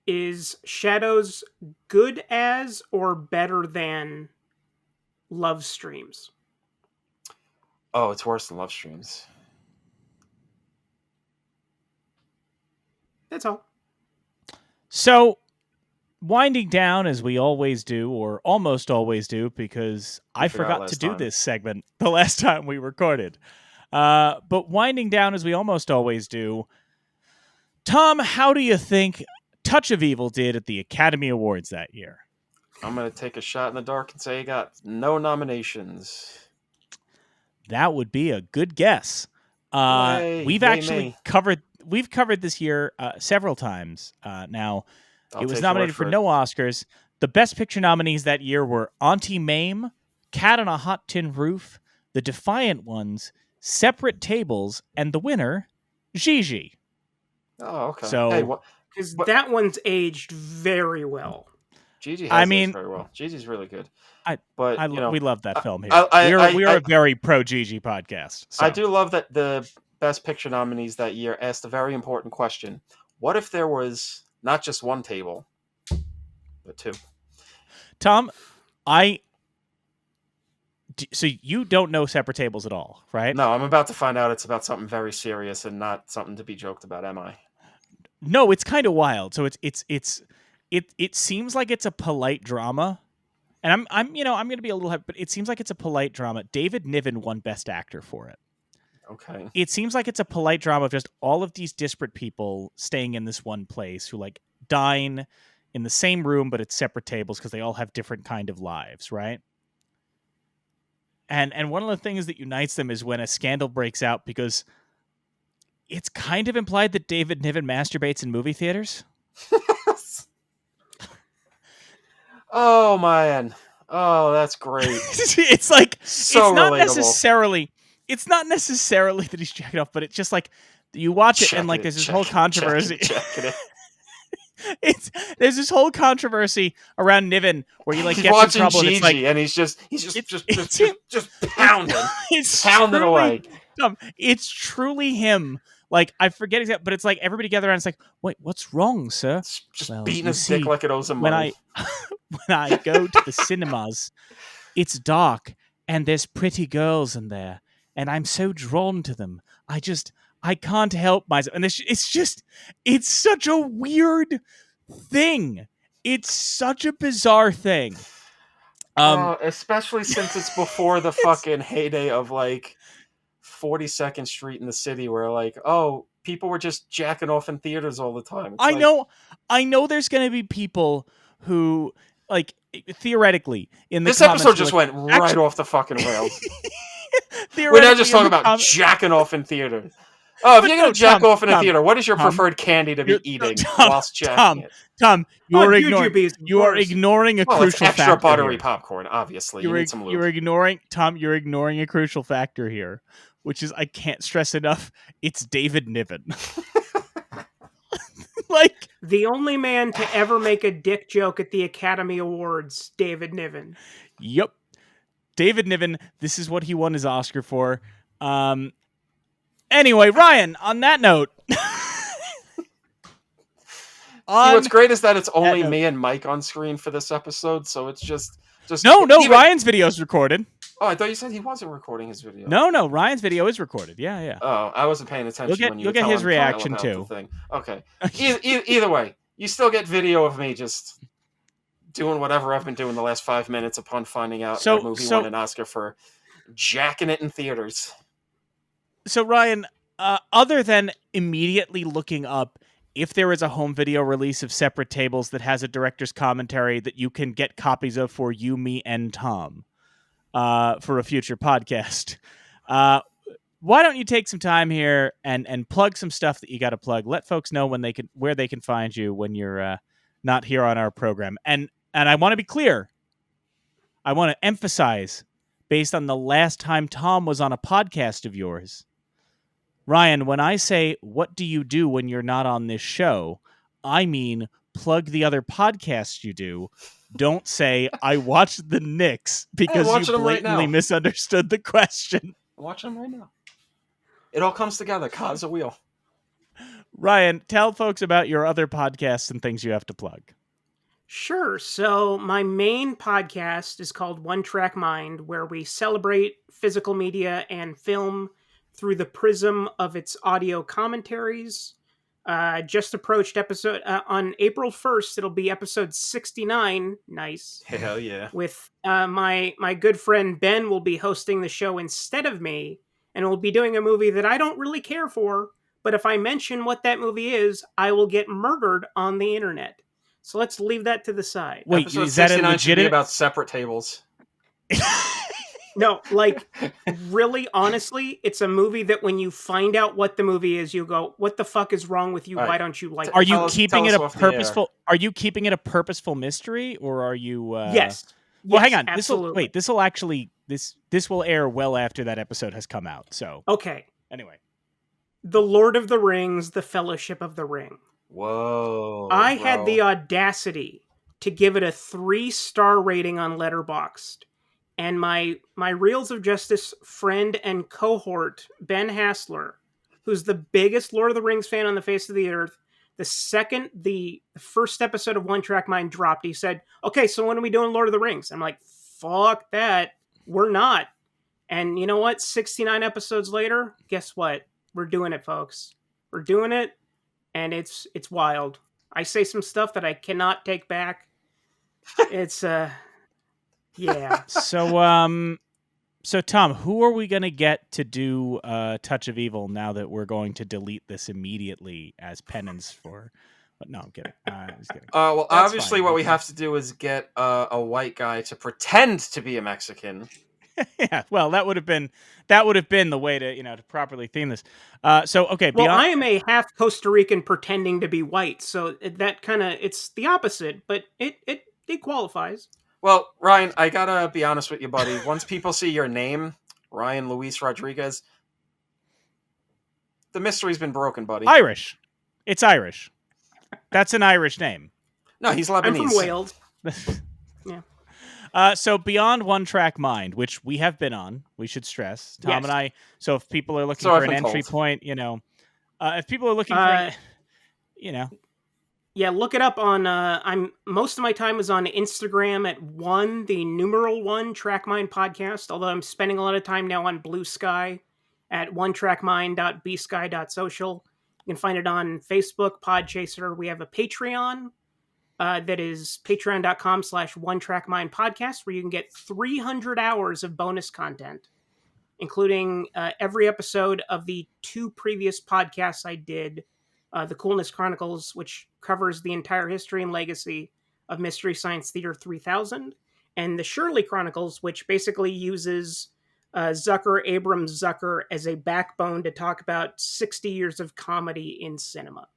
Is Shadows good as or better than Love Streams? Oh, it's worse than Love Streams. That's all. So, winding down as we always do, or almost always do, because I forgot to do this segment the last time we recorded. But winding down as we almost always do, Tom, how do you think Touch of Evil did at the Academy Awards that year? I'm going to take a shot in the dark and say he got no nominations. That would be a good guess. We've actually covered this year several times now. It was nominated for no Oscars. The Best Picture nominees that year were Auntie Mame, Cat on a Hot Tin Roof, The Defiant Ones, Separate Tables, and the winner, Gigi. Oh, okay. So, because that one's aged very well. Gigi has aged very well. Gigi's really good. We love that film here. We are a very pro Gigi podcast. So. I do love that the Best Picture nominees that year asked a very important question. What if there was not just one table, but two? Tom, so you don't know Separate Tables at all, right? No, I'm about to find out it's about something very serious and not something to be joked about, am I? No, it's kind of wild. So it seems like it's a polite drama. And I'm going to be a little hyped, but it seems like it's a polite drama. David Niven won Best Actor for it. Okay. It seems like it's a polite drama of just all of these disparate people staying in this one place who like dine in the same room, but it's separate tables because they all have different kind of lives, right? And one of the things that unites them is when a scandal breaks out, because it's kind of implied that David Niven masturbates in movie theaters. Oh man! Oh, that's great. It's like so it's not relatable. It's not necessarily that he's jacking off, but it's just like you watch it and like there's this whole controversy. There's this whole controversy around Niven where he like gets in trouble Gigi, and it's like, and he's just pounding, pounding away. It's truly him. Like, I forget exactly, but it's like everybody gathered around. It's like, wait, what's wrong, sir? Just beating his dick like it owes him money. When I go to the cinemas, it's dark and there's pretty girls in there, and I'm so drawn to them. I can't help myself. And it's such a weird thing. It's such a bizarre thing. Especially since it's before the fucking heyday of like 42nd Street in the city, where like, oh, people were just jacking off in theaters all the time. I know there's going to be people who, like, theoretically, in this episode just went right off the fucking rails. We're now just talking about jacking off in theaters. Oh, if But you're no, gonna jack Tom, off in a Tom, theater, what is your Tom, preferred candy to be eating Tom, whilst jacking it? Tom, you are ignoring. jujubes, of You are course. ignoring a Well, it's crucial extra factor buttery here. popcorn. Obviously, you need some lube. You're ignoring Tom. You're ignoring a crucial factor here, which is I can't stress enough. It's David Niven. Like The only man to ever make a dick joke at the Academy Awards, David Niven. Yep. David Niven, this is what he won his Oscar for. Anyway, Ryan, on that note. What's great is that it's only note. me and Mike on screen for this episode, so it's just No, Ryan's video is recorded. Oh, I thought you said he wasn't recording his video. No, Ryan's video is recorded. Yeah. Oh, I wasn't paying attention when you you'll were get telling his reaction Kyle too. about the thing. Okay. Either way, you still get video of me just doing whatever I've been doing the last 5 minutes upon finding out the movie won an Oscar for jacking it in theaters. So Ryan, other than immediately looking up if there is a home video release of Separate Tables that has a director's commentary that you can get copies of for you, me, and Tom for a future podcast, why don't you take some time here and plug some stuff that you got to plug? Let folks know where they can find you when you're not here on our program. And I want to be clear. I want to emphasize, based on the last time Tom was on a podcast of yours, Ryan, when I say, what do you do when you're not on this show? I mean, plug the other podcasts you do. Don't say, I watched the Knicks, because you blatantly misunderstood the question. I'm watching them right now. It all comes together. Cause a wheel. Ryan, tell folks about your other podcasts and things you have to plug. Sure. So my main podcast is called One Track Mind, where we celebrate physical media and film through the prism of its audio commentaries. Just approached episode on April 1st. It'll be episode 69. Nice. Hell yeah. With my good friend Ben will be hosting the show instead of me, and we'll be doing a movie that I don't really care for, but if I mention what that movie is, I will get murdered on the internet. So let's leave that to the side. Wait, episode is that a 69 should be legitimate about Separate Tables? No, like, really, honestly, it's a movie that when you find out what the movie is, you go, what the fuck is wrong with you? Right. Why don't you like it? Are you keeping it a off the air. purposeful? Are you keeping it a purposeful mystery, or are you? Yes. Well, Yes, hang on. absolutely. This will air well after that episode has come out. So Okay. anyway, The Lord of the Rings, The Fellowship of the Ring. Whoa. I had the audacity to give it a 3-star rating on Letterboxd. And my Reels of Justice friend and cohort, Ben Hassler, who's the biggest Lord of the Rings fan on the face of the earth, the second the first episode of One Track Mind dropped, he said, okay, so when are we doing Lord of the Rings? I'm like, fuck that. We're not. And you know what? 69 episodes later, guess what? We're doing it, folks. We're doing it, and it's wild. I say some stuff that I cannot take back. It's yeah. So Tom, who are we gonna get to do Touch of Evil now that we're going to delete this immediately as penance for? No, I'm kidding. I'm just kidding. Well, That's obviously, fine. what we have to do is get a white guy to pretend to be a Mexican. Yeah, well, that would have been the way to to properly theme this. So okay, Well, beyond... I am a half Costa Rican pretending to be white, so that kind of it's the opposite, but it qualifies. Well, Ryan, I gotta be honest with you, buddy. Once people see your name, Ryan Luis Rodriguez, the mystery's been broken, buddy. Irish. It's Irish. That's an Irish name. No, he's Lebanese. I'm from Wales. Yeah. So beyond One Track Mind, which we have been on, we should stress, Tom Yes. and I. So if people are looking So for I've an been entry told. point, if people are looking for, Yeah, look it up on most of my time is on Instagram at #1 Track Mind podcast, although I'm spending a lot of time now on Blue Sky at onetrackmind.bsky.social. You can find it on Facebook, Podchaser. We have a Patreon that is patreon.com/onetrackmindpodcast, podcast, where you can get 300 hours of bonus content, including every episode of the 2 previous podcasts I did, The Coolness Chronicles, which covers the entire history and legacy of Mystery Science Theater 3000, and The Shirley Chronicles, which basically uses Abrams Zucker as a backbone to talk about 60 years of comedy in cinema.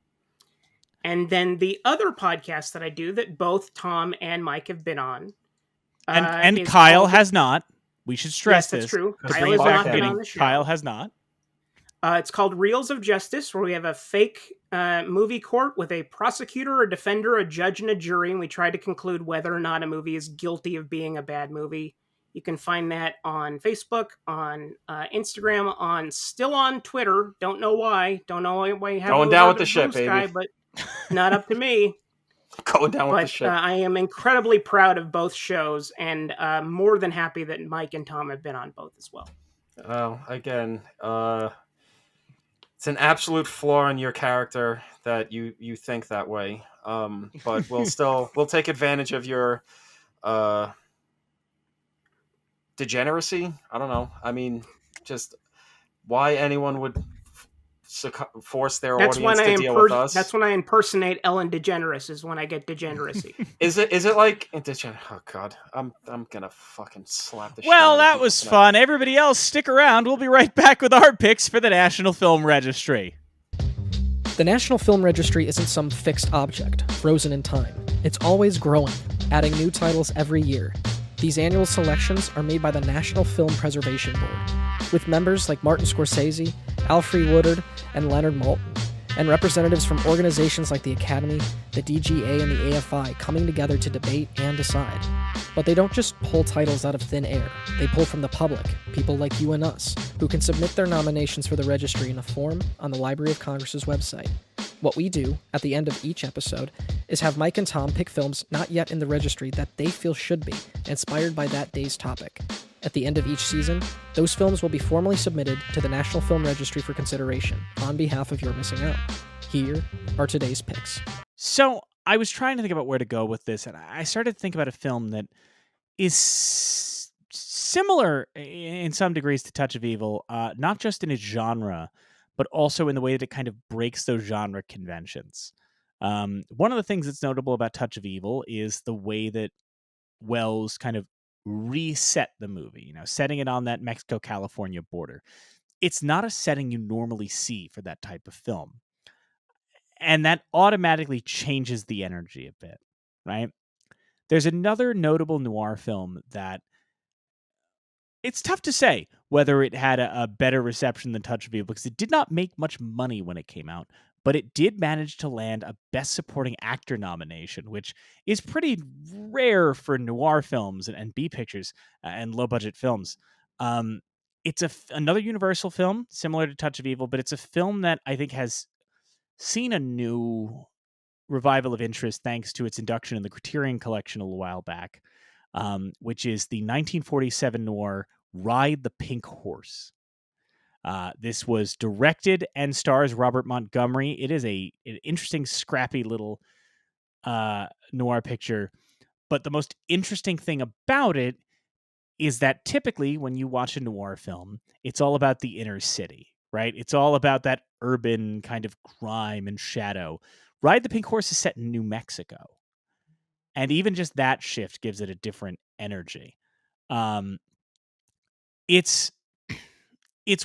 And then the other podcast that I do that both Tom and Mike have been on. And is Kyle called- has not. We should stress Yes, that's this. true. To Kyle bring has it back not to the been beginning, on the show. Kyle has not. It's called Reels of Justice, where we have a fake movie court with a prosecutor, a defender, a judge, and a jury, and we try to conclude whether or not a movie is guilty of being a bad movie. You can find that on Facebook, on Instagram, still on Twitter. Don't know why. Don't know why you have Going down with the ship, baby. But not up to me. Going down with the But ship. I am incredibly proud of both shows, and more than happy that Mike and Tom have been on both as well. Well, again, it's an absolute flaw in your character that you think that way. But we'll take advantage of your degeneracy. I don't know. I mean, just why anyone would force their audience to deal with us. That's when I impersonate Ellen DeGeneres, is when I get degeneracy. Is it like oh god, I'm gonna fucking slap the shit Well, out of that people was tonight. fun. Everybody else, stick around. We'll be right back with our picks for the National Film Registry. The National Film Registry isn't some fixed object, frozen in time. It's always growing, adding new titles every year. These annual selections are made by the National Film Preservation Board, with members like Martin Scorsese, Alfre Woodard, and Leonard Maltin, and representatives from organizations like the Academy, the DGA, and the AFI coming together to debate and decide. But they don't just pull titles out of thin air. They pull from the public, people like you and us, who can submit their nominations for the registry in a form on the Library of Congress's website. What we do, at the end of each episode, is have Mike and Tom pick films not yet in the registry that they feel should be, inspired by that day's topic. At the end of each season, those films will be formally submitted to the National Film Registry for consideration, on behalf of You're Missing Out. Here are today's picks. So I was trying to think about where to go with this, and I started to think about a film that is similar in some degrees to Touch of Evil, not just in its genre, but also in the way that it kind of breaks those genre conventions. One of the things that's notable about Touch of Evil is the way that Welles kind of reset the movie, setting it on that Mexico-California border. It's not a setting you normally see for that type of film. And that automatically changes the energy a bit, right? There's another notable noir film that it's tough to say whether it had a better reception than Touch of Evil, because it did not make much money when it came out, but it did manage to land a Best Supporting Actor nomination, which is pretty rare for noir films and B pictures and low-budget films. It's another Universal film, similar to Touch of Evil, but it's a film that I think has seen a new revival of interest thanks to its induction in the Criterion Collection a little while back, which is the 1947 noir Ride the Pink Horse. This was directed and stars Robert Montgomery. It is an interesting, scrappy little noir picture. But the most interesting thing about it is that typically when you watch a noir film, it's all about the inner city, right? It's all about that urban kind of crime and shadow. Ride the Pink Horse is set in New Mexico. And even just that shift gives it a different energy. It's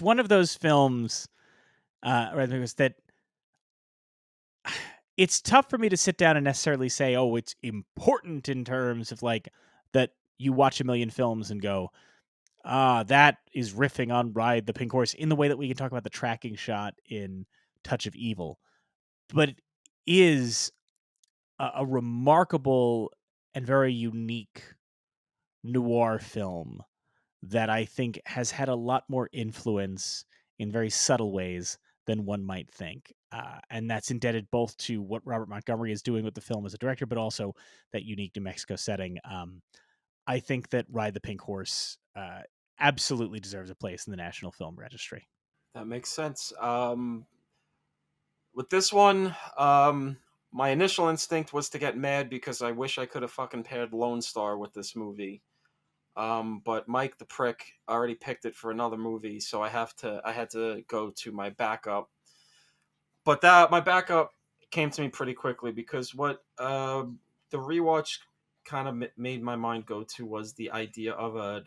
one of those films that it's tough for me to sit down and necessarily say, oh, it's important in terms of like that you watch a million films and go, that is riffing on Ride the Pink Horse, in the way that we can talk about the tracking shot in Touch of Evil. But it is a remarkable and very unique noir film that I think has had a lot more influence in very subtle ways than one might think. And that's indebted both to what Robert Montgomery is doing with the film as a director, but also that unique New Mexico setting. I think that Ride the Pink Horse absolutely deserves a place in the National Film Registry. That makes sense. With this one, my initial instinct was to get mad because I wish I could have fucking paired Lone Star with this movie. But Mike the prick already picked it for another movie, so I had to go to my backup. But my backup came to me pretty quickly, because what the rewatch kind of made my mind go to was the idea of a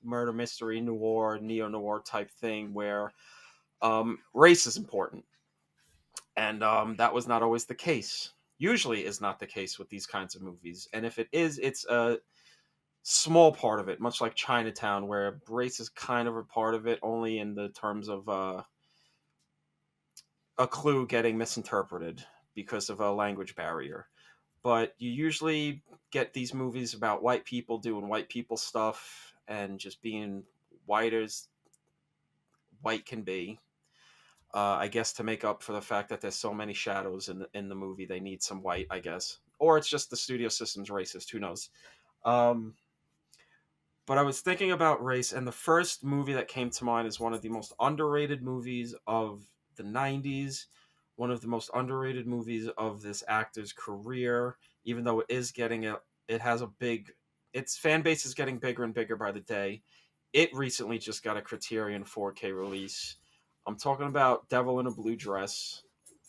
murder mystery, noir, neo-noir type thing where race is important. And that was not always the case. Usually is not the case with these kinds of movies. And if it is, it's a small part of it, much like Chinatown, where race is kind of a part of it, only in the terms of a clue getting misinterpreted because of a language barrier. But you usually get these movies about white people doing white people stuff and just being white as white can be. I guess to make up for the fact that there's so many shadows in the movie, they need some white, I guess. Or it's just the studio system's racist, who knows. But I was thinking about race, and the first movie that came to mind is one of the most underrated movies of the 90s, one of the most underrated movies of this actor's career, even though its fan base is getting bigger and bigger by the day. It recently just got a Criterion 4K release. I'm talking about Devil in a Blue Dress,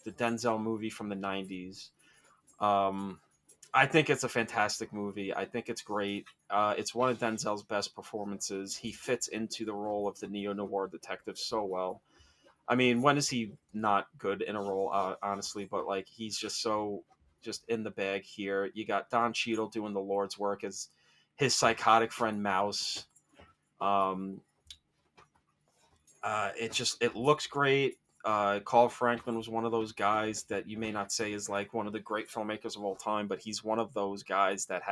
the Denzel movie from the 90s. I think it's a fantastic movie. I think it's great. It's one of Denzel's best performances. He fits into the role of the neo-noir detective so well. I mean, when is he not good in a role, honestly? But, like, he's just in the bag here. You got Don Cheadle doing the Lord's work as his psychotic friend Mouse. It looks great. Carl Franklin was one of those guys that you may not say is like one of the great filmmakers of all time, but he's one of those guys that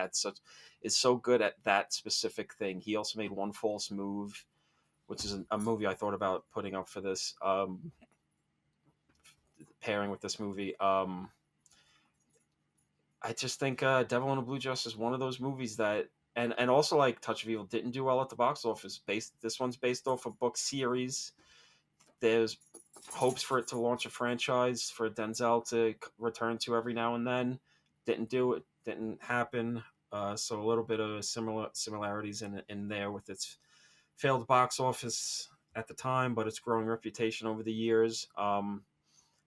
is so good at that specific thing. He also made One False Move, which is a movie I thought about putting up for this pairing with this movie. I just think Devil in a Blue Dress is one of those movies that, and also like Touch of Evil didn't do well at the box office. This one's based off a book series. There's hopes for it to launch a franchise for Denzel to return to every now and then. Didn't do it. Didn't happen. So a little bit of similarities in there with its failed box office at the time, but its growing reputation over the years. I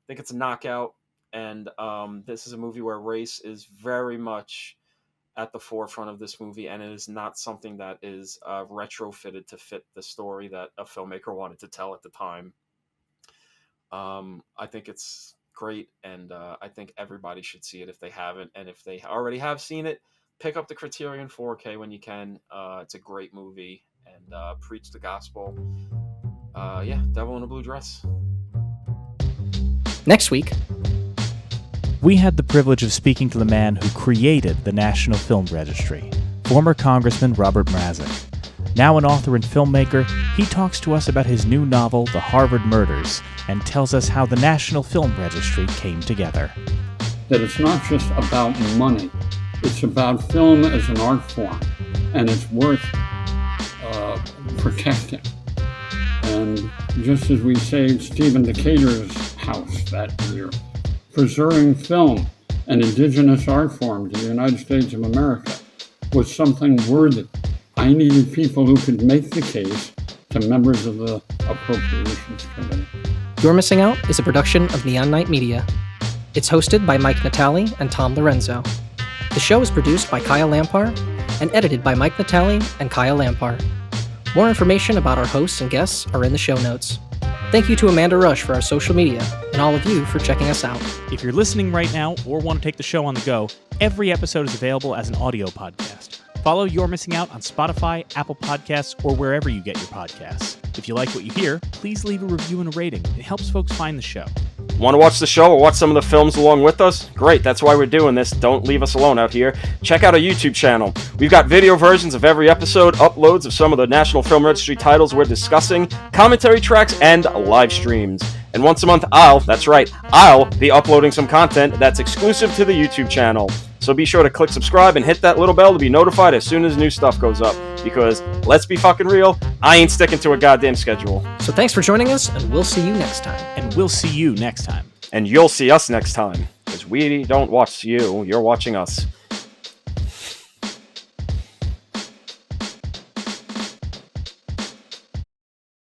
think it's a knockout, and this is a movie where race is very much at the forefront of this movie, and it is not something that is retrofitted to fit the story that a filmmaker wanted to tell at the time. I think it's great, and I think everybody should see it if they haven't, and if they already have seen it, pick up the Criterion 4K when you can. It's a great movie, and preach the gospel. Devil in a Blue Dress. Next week, we had the privilege of speaking to the man who created the National Film Registry, former Congressman Robert Mrazek. Now an author and filmmaker, he talks to us about his new novel, The Harvard Murders, and tells us how the National Film Registry came together. That it's not just about money. It's about film as an art form, and it's worth protecting. And just as we saved Stephen Decatur's house that year, preserving film, an indigenous art form to the United States of America, was something worthy. I needed people who could make the case to members of the Appropriations Committee. You're Missing Out is a production of Neon Night Media. It's hosted by Mike Natale and Tom Lorenzo. The show is produced by Kyle Lampar and edited by Mike Natale and Kyle Lampar. More information about our hosts and guests are in the show notes. Thank you to Amanda Rush for our social media, and all of you for checking us out. If you're listening right now or want to take the show on the go, every episode is available as an audio podcast. Follow You're Missing Out on Spotify, Apple Podcasts, or wherever you get your podcasts. If you like what you hear, please leave a review and a rating. It helps folks find the show. Want to watch the show or watch some of the films along with us? Great, that's why we're doing this. Don't leave us alone out here. Check out our YouTube channel. We've got video versions of every episode, uploads of some of the National Film Registry titles we're discussing, commentary tracks, and live streams. And once a month, I'll be uploading some content that's exclusive to the YouTube channel. So be sure to click subscribe and hit that little bell to be notified as soon as new stuff goes up. Because, let's be fucking real, I ain't sticking to a goddamn schedule. So thanks for joining us, and we'll see you next time. And we'll see you next time. And you'll see us next time. Because we don't watch you, you're watching us.